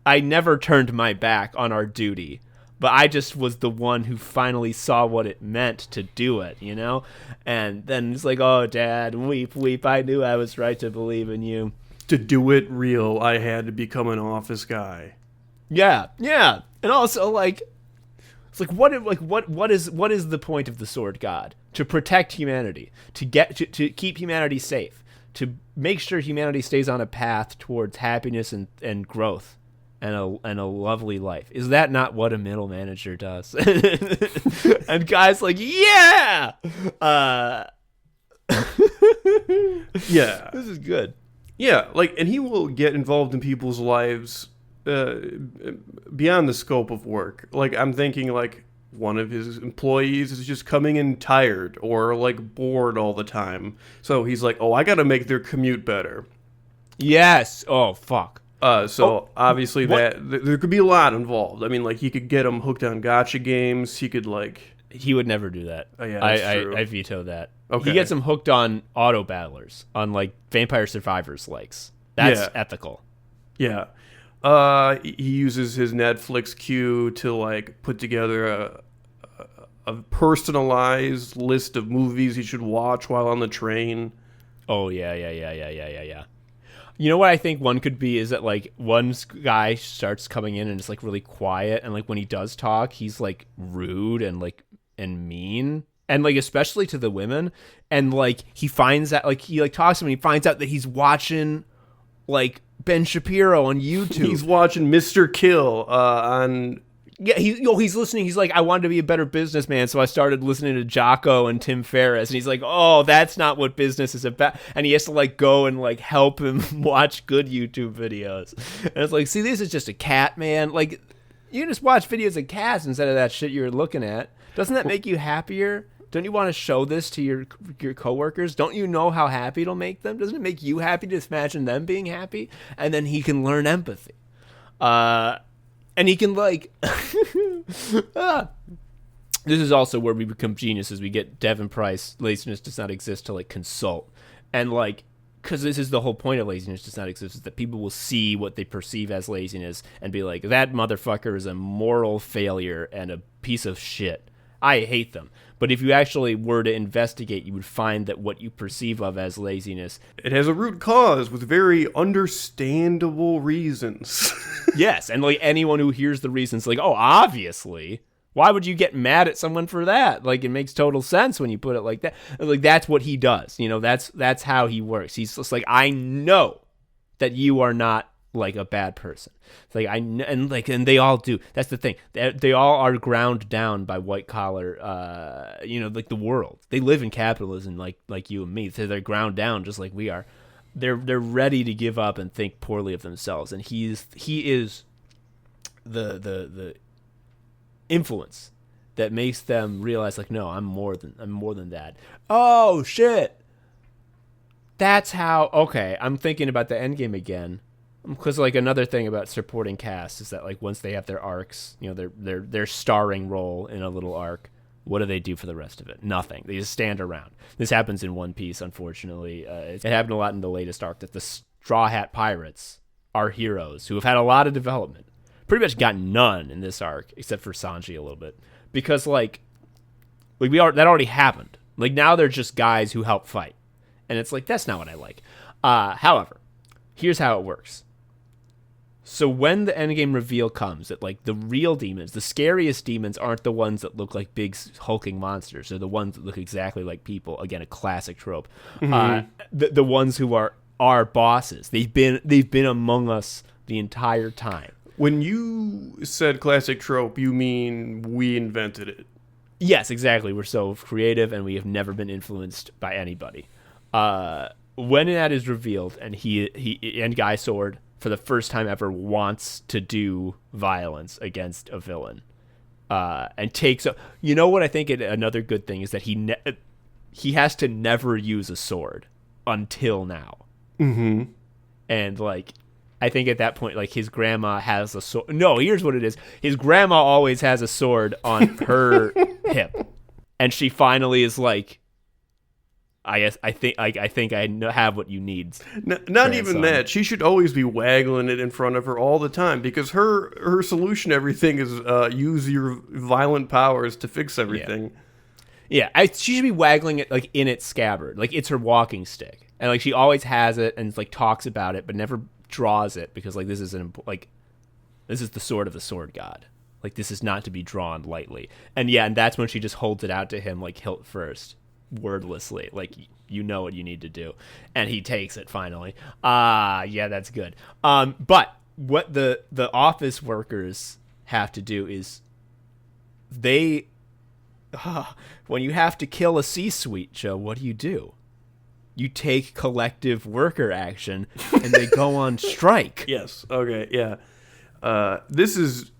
turned my back on our duty. But I just was the one who finally saw what it meant to do it, And then it's like, oh, Dad, weep, weep. I knew I was right to believe in you. To do it real, I had to become an office guy. Yeah, yeah. And also, like, it's like, what is the point of the sword god? To protect humanity, to keep humanity safe, to make sure humanity stays on a path towards happiness and growth. And a lovely life. Is that not what a middle manager does? And Guy's like, yeah! Yeah. This is good. Yeah, like, and he will get involved in people's lives beyond the scope of work. Like, I'm thinking, like, one of his employees is just coming in tired or, like, bored all the time. So he's like, oh, I gotta make their commute better. Yes. Oh, fuck. Obviously there could be a lot involved. I mean, like, he could get them hooked on gacha games. He could, like... He would never do that. Oh, yeah, that's true. I veto that. Okay. He gets them hooked on auto battlers, on, like, Vampire Survivors likes. That's ethical. Yeah. He uses his Netflix queue to, like, put together a personalized list of movies he should watch while on the train. Oh, yeah. You know what I think one could be is that, like, one guy starts coming in and it's, like, really quiet, and, like, when he does talk, he's, like, rude and, like, and mean, and, like, especially to the women, and, like, he finds out, like, he, like, talks to him and he finds out that he's watching, like, Ben Shapiro on YouTube. He's watching Mr. Kill on... Yeah, he's listening. He's like, I wanted to be a better businessman, so I started listening to Jocko and Tim Ferriss. And he's like, oh, that's not what business is about. And he has to, like, go and, like, help him watch good YouTube videos. And it's like, see, this is just a cat, man. Like, you can just watch videos of cats instead of that shit you're looking at. Doesn't that make you happier? Don't you want to show this to your coworkers? Don't you know how happy it'll make them? Doesn't it make you happy to imagine them being happy? And then he can learn empathy. And he can, like... This is also where we become geniuses. We get Devin Price, laziness does not exist, to, like, consult. And, like, because this is the whole point of laziness does not exist, is that people will see what they perceive as laziness and be like, that motherfucker is a moral failure and a piece of shit. I hate them. But if you actually were to investigate, you would find that what you perceive of as laziness... It has a root cause with very understandable reasons. Yes, and, like, anyone who hears the reasons, like, oh, obviously, why would you get mad at someone for that? Like, it makes total sense when you put it like that. Like, that's what he does. That's how he works. He's just like, I know that you are not, like, a bad person. It's like, and they all do. That's the thing. They all are ground down by white collar, like the world. They live in capitalism like you and me. So they're ground down just like we are. They're ready to give up and think poorly of themselves, and he is the influence that makes them realize, like, no, I'm more than that. Oh shit, that's how. Okay, I'm thinking about the endgame again, because, like, another thing about supporting cast is that, like, once they have their arcs, their starring role in a little arc, what do they do for the rest of it? Nothing. They just stand around. This happens in One Piece, unfortunately. It happened a lot in the latest arc, that the Straw Hat Pirates are heroes who have had a lot of development. Pretty much got none in this arc, except for Sanji a little bit. Because, that already happened. Like, now they're just guys who help fight. And it's like, that's not what I like. However, here's how it works. So when the endgame reveal comes, that, like, the real demons, the scariest demons, aren't the ones that look like big hulking monsters. They're the ones that look exactly like people. Again, a classic trope. Mm-hmm. The ones who are our bosses. They've been among us the entire time. When you said classic trope, you mean we invented it? Yes, exactly. We're so creative, and we have never been influenced by anybody. when that is revealed, and he and Guy Sword for the first time ever wants to do violence against a villain, and takes a, you know what I think another good thing is that he has to never use a sword until now. Mm-hmm. And like, I think at that point, like, his grandma has a sword. No, here's what it is. His grandma always has a sword on her hip, and she finally is like, I think I have what you need. Not even that. She should always be waggling it in front of her all the time, because her solution to everything is use your violent powers to fix everything. Yeah, she should be waggling it like in its scabbard, like it's her walking stick, and like she always has it and like talks about it, but never draws it, because like this is the sword of the sword god. Like, this is not to be drawn lightly. And and that's when she just holds it out to him like hilt first, wordlessly, like, you know what you need to do, and he takes it finally. Yeah, that's good. But what the office workers have to do is when you have to kill a C-suite, Joe, what do? You take collective worker action, and they go on strike. Yes. Okay. Yeah. This is.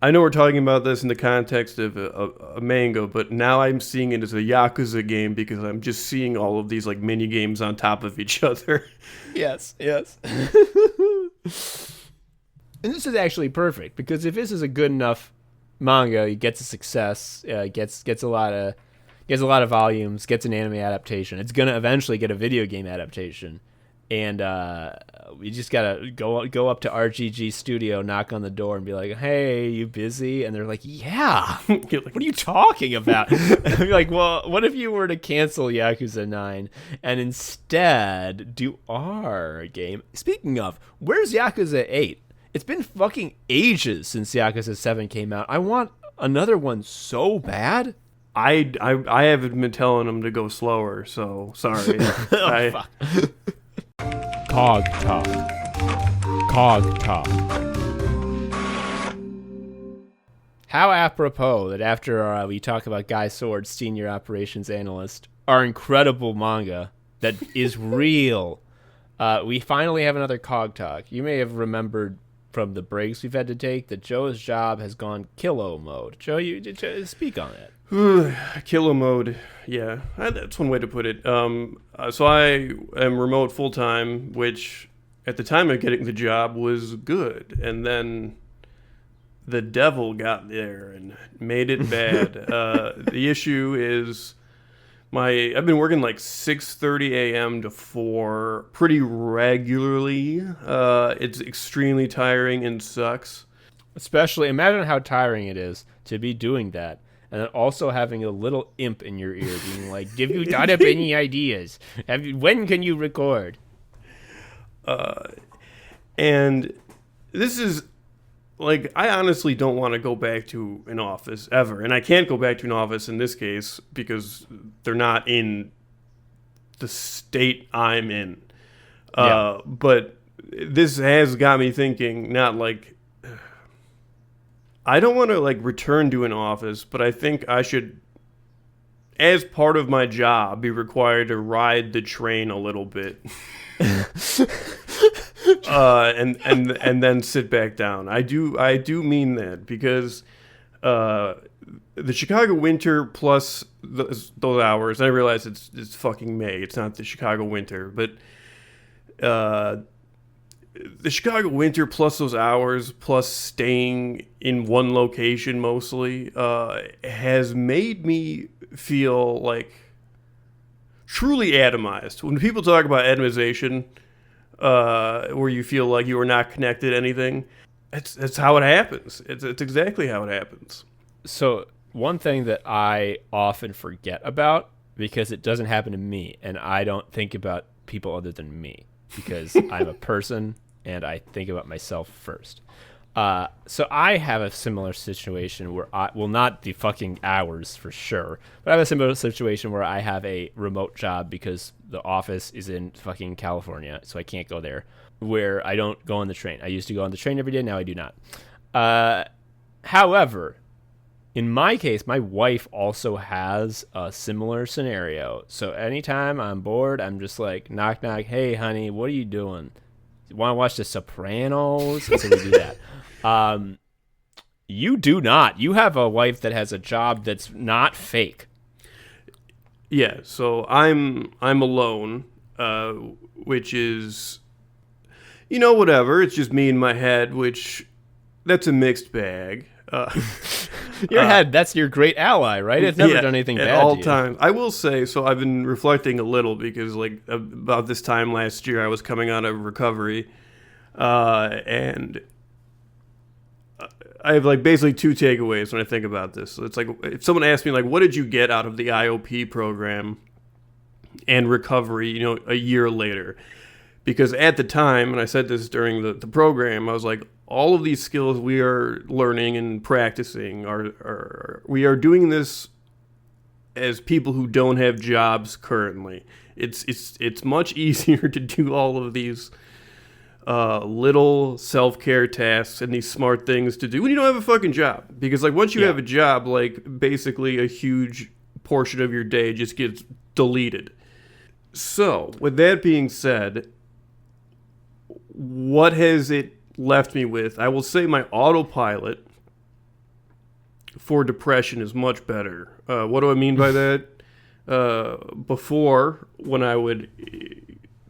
I know we're talking about this in the context of a manga, but now I'm seeing it as a Yakuza game, because I'm just seeing all of these like mini games on top of each other. Yes. And this is actually perfect, because if this is a good enough manga, it gets a success, gets a lot of volumes, gets an anime adaptation. It's gonna eventually get a video game adaptation, and we just gotta go up to RGG Studio, knock on the door, and be like, "Hey, you busy?" And they're like, "Yeah." Like, what are you talking about? And I'd be like, "Well, what if you were to cancel Yakuza 9 and instead do our game?" Speaking of, where's Yakuza 8? It's been fucking ages since Yakuza 7 came out. I want another one so bad. I haven't been telling them to go slower, so sorry. Fuck. Cog Talk. How apropos that after we talk about Guy Sword, Senior Operations Analyst, our incredible manga that is real, we finally have another Cog Talk. You may have remembered from the breaks we've had to take that Joe's job has gone kilo mode. Joe, you speak on it. Kilo mode, yeah, that's one way to put it. So I am remote full time, which at the time of getting the job was good, and then the devil got there and made it bad. The issue is I've been working like 6:30 a.m. to 4 pretty regularly. It's extremely tiring and sucks. Especially, imagine how tiring it is to be doing that, and then also having a little imp in your ear being like, "Have you thought up any ideas? When can you record?" And this is, like, I honestly don't want to go back to an office ever. And I can't go back to an office in this case because they're not in the state I'm in. But this has got me thinking, not like, I don't want to like return to an office, but I think I should, as part of my job, be required to ride the train a little bit. And then sit back down. I do mean that, because the Chicago winter plus those hours. I realize it's fucking May. It's not the Chicago winter, but the Chicago winter plus those hours plus staying in one location mostly has made me feel like truly atomized. When people talk about atomization, where you feel like you are not connected to anything, it's how it happens. It's exactly how it happens. So one thing that I often forget about, because it doesn't happen to me, and I don't think about people other than me, because I'm a person and I think about myself first. So I have a similar situation where not the fucking hours for sure, but I have a similar situation where I have a remote job because the office is in fucking California, so I can't go there, where I don't go on the train. I used to go on the train every day, now I do not. However, In my case, my wife also has a similar scenario. So anytime I'm bored, I'm just like, knock, knock. Hey, honey, what are you doing? Want to watch The Sopranos? And so we do that. You do not. You have a wife that has a job that's not fake. Yeah, so I'm alone, which is, whatever. It's just me in my head, which that's a mixed bag. Your head, that's your great ally, right? It's never done anything bad at all to you. times. I will say, so I've been reflecting a little because, like, about this time last year, I was coming out of recovery, and I have, like, basically two takeaways when I think about this. So it's like, if someone asked me, like, what did you get out of the IOP program and recovery, a year later? Because at the time, and I said this during the program, I was like, all of these skills we are learning and practicing we are doing this as people who don't have jobs currently. It's much easier to do all of these little self-care tasks and these smart things to do when you don't have a fucking job. Because like once you have a job, like basically a huge portion of your day just gets deleted. So with that being said, what has it left me with? I will say my autopilot for depression is much better. What do I mean by that? Before, when I would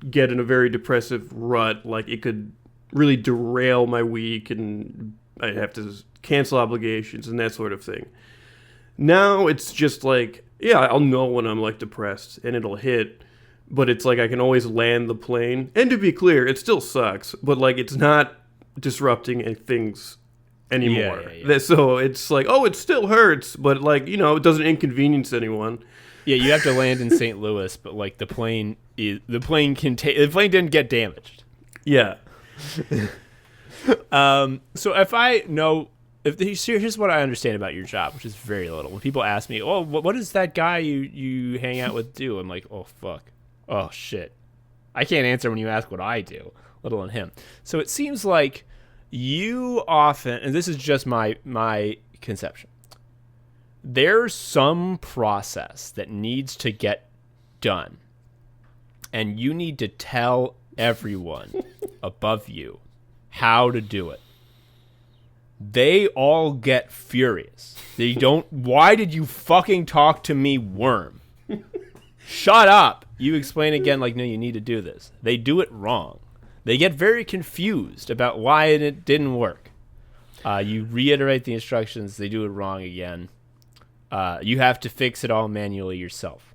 get in a very depressive rut, like it could really derail my week and I'd have to cancel obligations and that sort of thing. Now it's just like, yeah, I'll know when I'm like depressed and it'll hit, but it's like I can always land the plane. And to be clear, it still sucks, but like it's not disrupting things anymore. So it's like, oh, it still hurts, but like, it doesn't inconvenience anyone. Yeah, you have to land in St. Louis, but like the plane didn't get damaged. Yeah. So here's what I understand about your job, which is very little. When people ask me, "Oh, what does that guy you hang out with do?" I'm like, "Oh fuck, oh shit, I can't answer when you ask what I do, let alone him." So it seems like you often, and this is just my conception, there's some process that needs to get done, and you need to tell everyone above you how to do it. They all get furious. They don't, why did you fucking talk to me, worm? Shut up. You explain again, like, no, you need to do this. They do it wrong. They get very confused about why it didn't work. You reiterate the instructions, they do it wrong again. You have to fix it all manually yourself.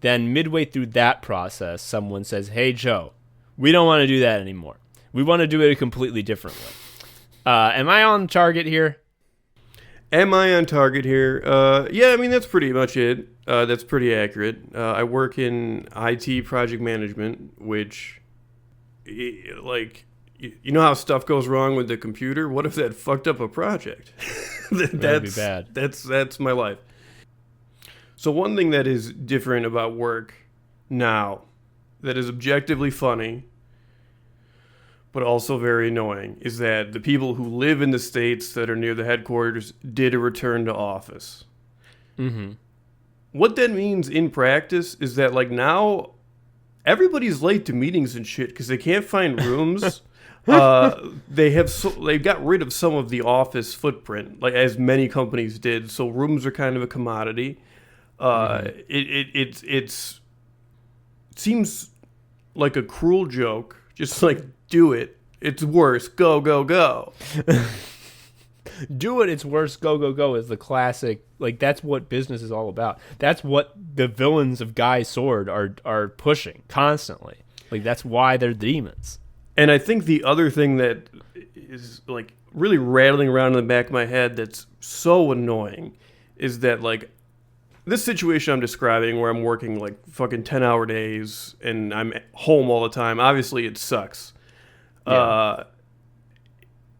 Then midway through that process, someone says, "Hey, Joe, we don't want to do that anymore. We want to do it a completely different way." Am I on target here? Am I on target here? Yeah, I mean, that's pretty much it. That's pretty accurate. I work in IT project management, which, like, you know how stuff goes wrong with the computer? What if that fucked up a project? That'd be bad. That's my life. So one thing that is different about work now, that is objectively funny, but also very annoying, is that the people who live in the states that are near the headquarters did a return to office. Mm-hmm. What that means in practice is that, like, now everybody's late to meetings and shit because they can't find rooms. They got rid of some of the office footprint, like as many companies did. So rooms are kind of a commodity. It seems like a cruel joke. Just like, do it. It's worse. Go, go, go. Do it. It's worse. Go, go, go is the classic. Like, that's what business is all about. That's what the villains of Guy Sword are pushing constantly. Like, that's why they're demons. And I think the other thing that is, like, really rattling around in the back of my head that's so annoying is that, like, this situation I'm describing where I'm working, like, fucking 10-hour days and I'm home all the time, obviously it sucks. Yeah.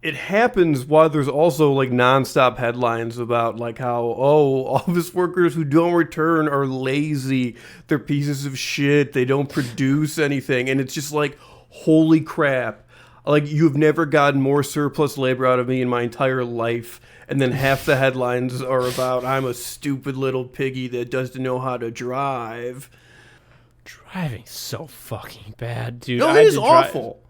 It happens while there's also, like, nonstop headlines about, like, how, office workers who don't return are lazy, they're pieces of shit, they don't produce anything, and it's just like, holy crap. Like, you've never gotten more surplus labor out of me in my entire life. And then half the headlines are about I'm a stupid little piggy that doesn't know how to drive. Driving's so fucking bad, dude. No, it is awful.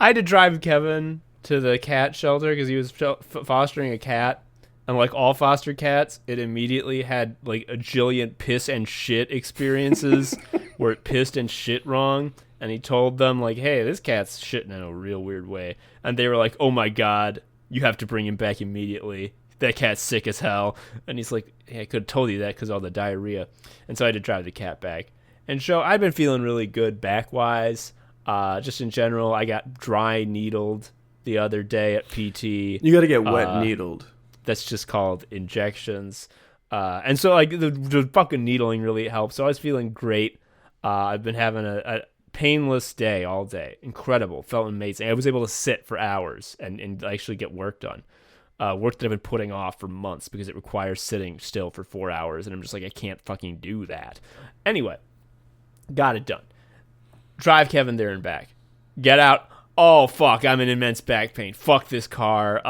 I had to drive Kevin to the cat shelter because he was fostering a cat. And like all foster cats, it immediately had like a jillion piss and shit experiences where it pissed and shit wrong. And he told them like, hey, this cat's shitting in a real weird way. And they were like, oh my God, you have to bring him back immediately. That cat's sick as hell. And he's like, hey, I could have told you that because all the diarrhea. And so I had to drive the cat back. And so I've been feeling really good back-wise. Just in general, I got dry needled the other day at PT. You got to get wet needled. That's just called injections. And so like the fucking needling really helped. So I was feeling great. I've been having a painless day all day. Incredible. Felt amazing. I was able to sit for hours and actually get work done. Work that I've been putting off for months because it requires sitting still for 4 hours. And I'm just like, I can't fucking do that. Anyway, got it done. Drive Kevin there and back. Get out. Oh, fuck, I'm in immense back pain. Fuck this car.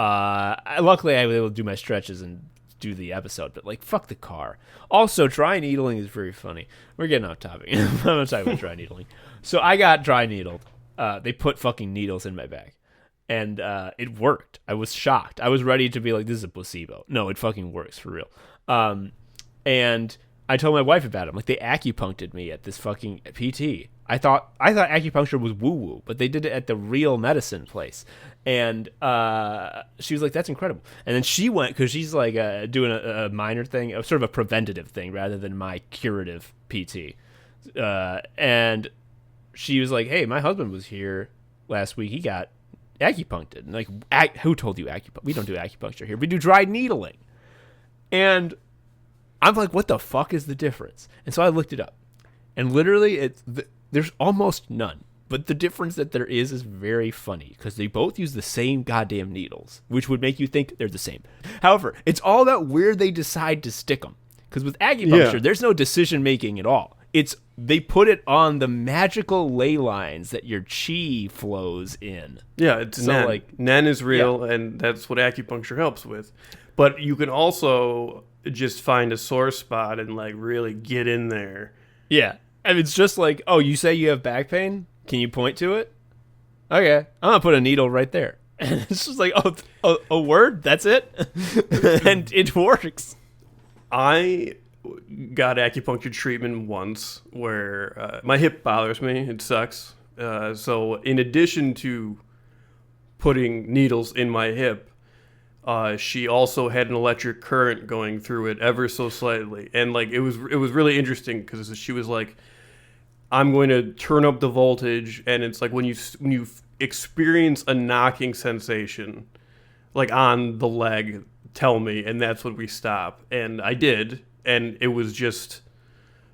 Luckily, I was able to do my stretches and do the episode, but, like, fuck the car. Also, dry needling is very funny. We're getting off topic. I'm not talking about dry needling. So I got dry needled. They put fucking needles in my back, and it worked. I was shocked. I was ready to be like, this is a placebo. No, it fucking works, for real. And I told my wife about it. I'm like, they acupunctured me at this fucking PT. I thought acupuncture was woo-woo, but they did it at the real medicine place. And she was like, that's incredible. And then she went, because she's like doing a minor thing, sort of a preventative thing rather than my curative PT. And she was like, hey, my husband was here last week. He got acupunctured. And like, who told you acupuncture? We don't do acupuncture here. We do dry needling. And I'm like, what the fuck is the difference? And so I looked it up. And literally, there's almost none. But the difference that there is very funny because they both use the same goddamn needles, which would make you think they're the same. However, it's all about where they decide to stick them. Because with acupuncture, there's no decision-making at all. They put it on the magical ley lines that your chi flows in. Yeah, it's so Nen. Like, Nen is real, and that's what acupuncture helps with. But you can also just find a sore spot and like really get in there. Yeah. And it's just like, oh, you say you have back pain? Can you point to it? Okay, I'm going to put a needle right there. And it's just like, oh, a word? That's it? And it works. I got acupuncture treatment once where my hip bothers me. It sucks. So in addition to putting needles in my hip, she also had an electric current going through it ever so slightly. And like it was really interesting because she was like, I'm going to turn up the voltage, and it's like when you experience a knocking sensation like on the leg, tell me, and that's when we stop. And I did, and it was just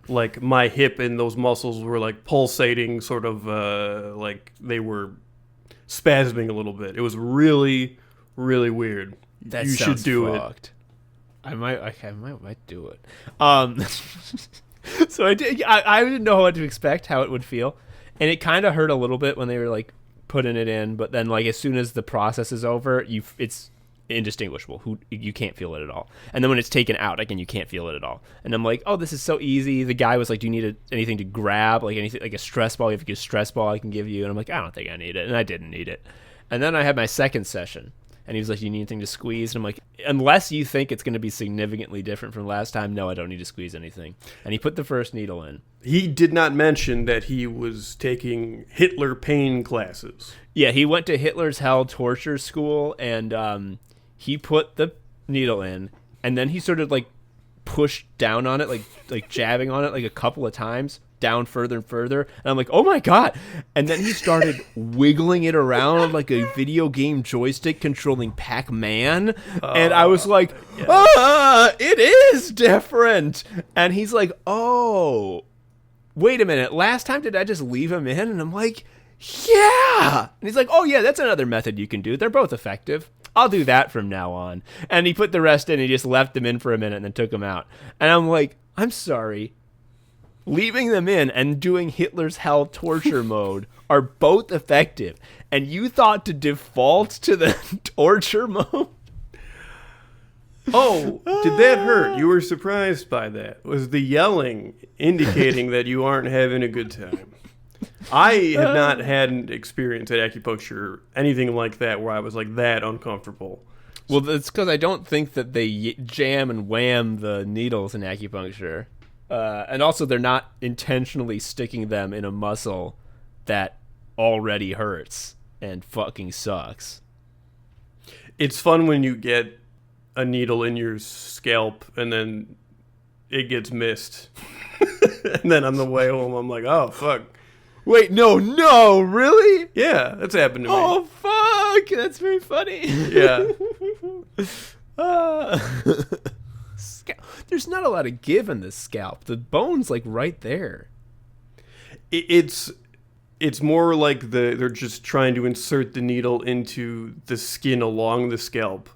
like my hip and those muscles were like pulsating, sort of like they were spasming a little bit. It was really, really weird. That you sounds should do fucked. It. I might do it. So I did. I didn't know what to expect, how it would feel, and it kind of hurt a little bit when they were like putting it in. But then, like as soon as the process is over, it's indistinguishable. You can't feel it at all. And then when it's taken out again, you can't feel it at all. And I'm like, oh, this is so easy. The guy was like, do you need anything to grab, like anything, like a stress ball? You have a stress ball I can give you. And I'm like, I don't think I need it, and I didn't need it. And then I had my second session. And he was like, you need anything to squeeze? And I'm like, unless you think it's going to be significantly different from last time, no, I don't need to squeeze anything. And he put the first needle in. He did not mention that he was taking Hitler pain classes. Yeah, he went to Hitler's Hell torture school, and he put the needle in, and then he sort of like pushed down on it, like jabbing on it like a couple of times, down further and further, and I'm like, oh my god. And then he started wiggling it around like a video game joystick controlling Pac-Man, and I was like, it is different. And he's like, oh, wait a minute, last time did I just leave him in? And I'm like, yeah. And he's like, oh yeah, that's another method you can do, they're both effective, I'll do that from now on. And he put the rest in, and he just left them in for a minute and then took them out. And I'm like, I'm sorry, leaving them in and doing Hitler's Hell torture mode are both effective. And you thought to default to the torture mode? Oh, did that hurt? You were surprised by that. Was the yelling indicating that you aren't having a good time? I have not had an experience at acupuncture, anything like that, where I was like that uncomfortable. Well, it's because I don't think that they jam and wham the needles in acupuncture. And also, they're not intentionally sticking them in a muscle that already hurts and fucking sucks. It's fun when you get a needle in your scalp and then it gets missed. And then on the way home, I'm like, oh, fuck. Wait, no, really? Yeah, that's happened to me. Oh, fuck. That's very funny. Yeah. There's not a lot of give in the scalp. The bone's like right there. It's more like they're just trying to insert the needle into the skin along the scalp,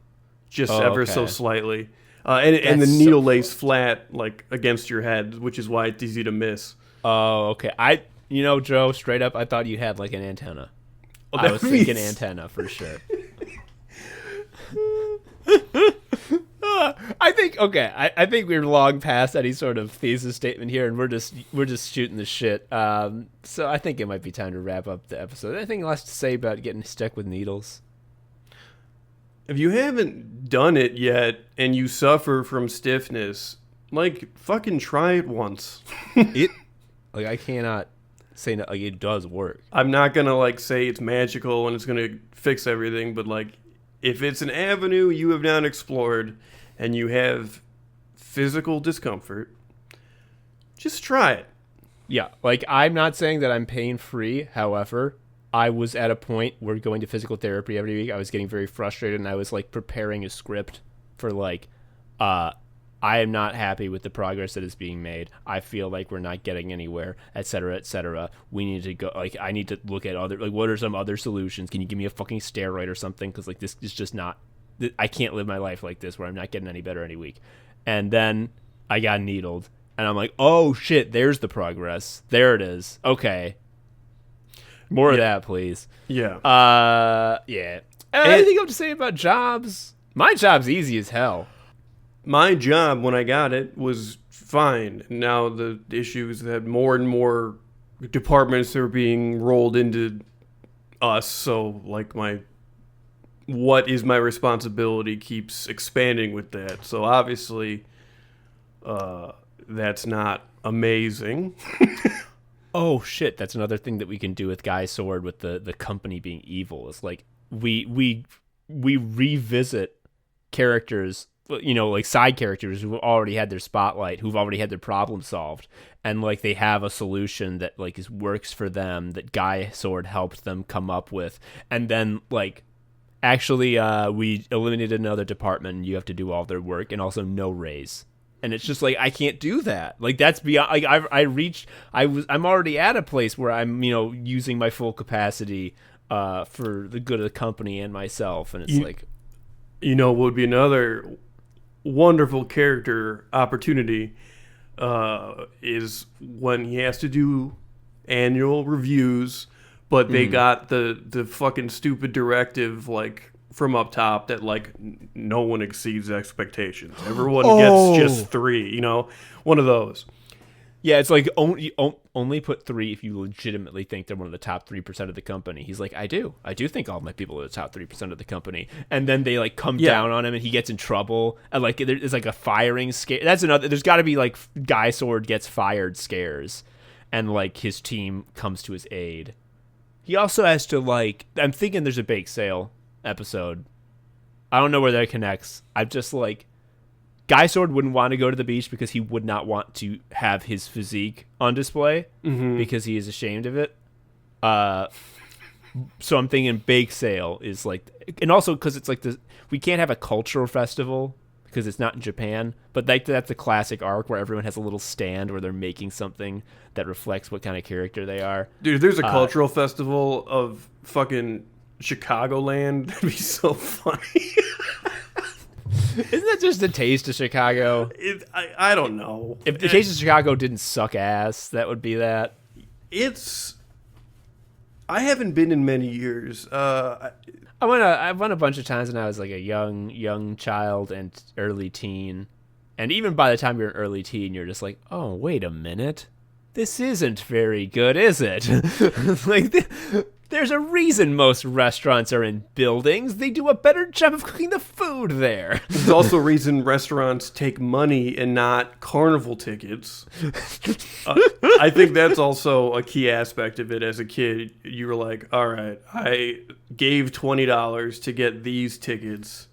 just ever so slightly. And the needle lays flat like against your head, which is why it's easy to miss. Oh, okay. Joe, straight up, I thought you had like an antenna. I was thinking antenna for sure. I think we're long past any sort of thesis statement here, and we're just shooting the shit. So I think it might be time to wrap up the episode. Anything else to say about getting stuck with needles? If you haven't done it yet and you suffer from stiffness, like fucking try it once. I cannot say that, like, it does work. I'm not gonna like say it's magical and it's gonna fix everything, but like if it's an avenue you have not explored and you have physical discomfort, just try it. Yeah, like I'm not saying that I'm pain free. However, I was at a point where going to physical therapy every week, I was getting very frustrated, and I was like preparing a script for like, I am not happy with the progress that is being made. I feel like we're not getting anywhere, et cetera, et cetera. We need to go, like, I need to look at other, like, what are some other solutions? Can you give me a fucking steroid or something? Because, like, this is just not, I can't live my life like this where I'm not getting any better any week. And then I got needled, and I'm like, oh, shit, there's the progress. There it is. Okay. More of that, please. Yeah. Yeah. Anything you have to say about jobs? My job's easy as hell. My job, when I got it, was fine. Now the issue is that more and more departments are being rolled into us, so like what is my responsibility keeps expanding with that. So obviously, that's not amazing. Oh shit, that's another thing that we can do with Guy Sword with the company being evil. Is like we revisit characters, like side characters who've already had their spotlight, who've already had their problem solved, and like they have a solution that like works for them, that Guy Sword helped them come up with, and then like actually we eliminated another department and you have to do all their work, and also no raise. And it's just like, I can't do that. Like that's beyond, like I'm already at a place where I'm, using my full capacity for the good of the company and myself. And it's like, what would be another wonderful character opportunity is when he has to do annual reviews, but they got the fucking stupid directive like from up top that like no one exceeds expectations. Everyone gets just 3, one of those. Yeah, it's like only put 3 if you legitimately think they're one of the top 3% of the company. He's like, I do think all of my people are the top 3% of the company. And then they like come down on him and he gets in trouble. And like there's like a firing scare. That's another. There's got to be like Guy Sword gets fired scares, and like his team comes to his aid. He also has to like. I'm thinking there's a bake sale episode. I don't know where that connects. I'm just like, Guy Sword wouldn't want to go to the beach because he would not want to have his physique on display because he is ashamed of it. So I'm thinking bake sale is like, and also because it's like this, we can't have a cultural festival because it's not in Japan, but like that's a classic arc where everyone has a little stand where they're making something that reflects what kind of character they are. Dude, if there's a cultural festival of fucking Chicagoland, that'd be so funny. Isn't that just a taste of Chicago? I don't know. If the Taste of Chicago didn't suck ass, that would be that. I haven't been in many years. I went a bunch of times when I was like a young child and early teen. And even by the time you're an early teen, you're just like, oh, wait a minute. This isn't very good, is it? Like, there's a reason most restaurants are in buildings. They do a better job of cooking the food there. There's also a reason restaurants take money and not carnival tickets. I think that's also a key aspect of it. As a kid, you were like, all right, I gave $20 to get these tickets.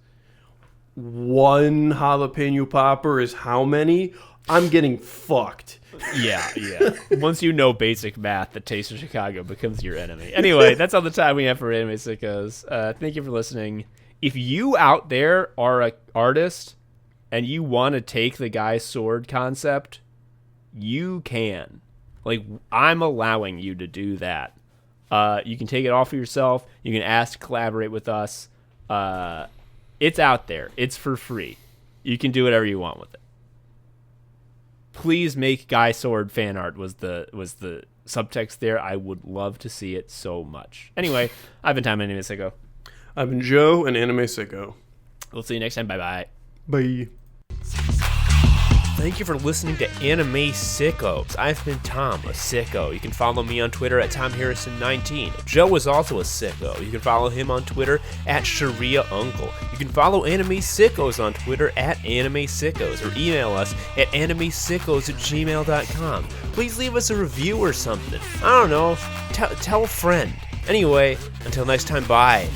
One jalapeno popper is how many? I'm getting fucked. Yeah. Once you know basic math, the Taste of Chicago becomes your enemy. Anyway, that's all the time we have for Anime Sickos. Thank you for listening. If you out there are an artist and you want to take the guy's sword concept, you can. Like, I'm allowing you to do that. You can take it all for yourself. You can ask to collaborate with us. It's out there. It's for free. You can do whatever you want with it. Please make Guy Sword fan art was the subtext there. I would love to see it so much. Anyway, I've been Tom, Anime Sicko. I've been Joe, an Anime Sicko. We'll see you next time. Bye-bye. Bye. Thank you for listening to Anime Sickos. I've been Tom, a sicko. You can follow me on Twitter at TomHarrison19. Joe is also a sicko. You can follow him on Twitter at ShariaUncle. You can follow Anime Sickos on Twitter at Anime Sickos or email us at animesickos@gmail.com. Please leave us a review or something. I don't know. Tell a friend. Anyway, until next time, bye.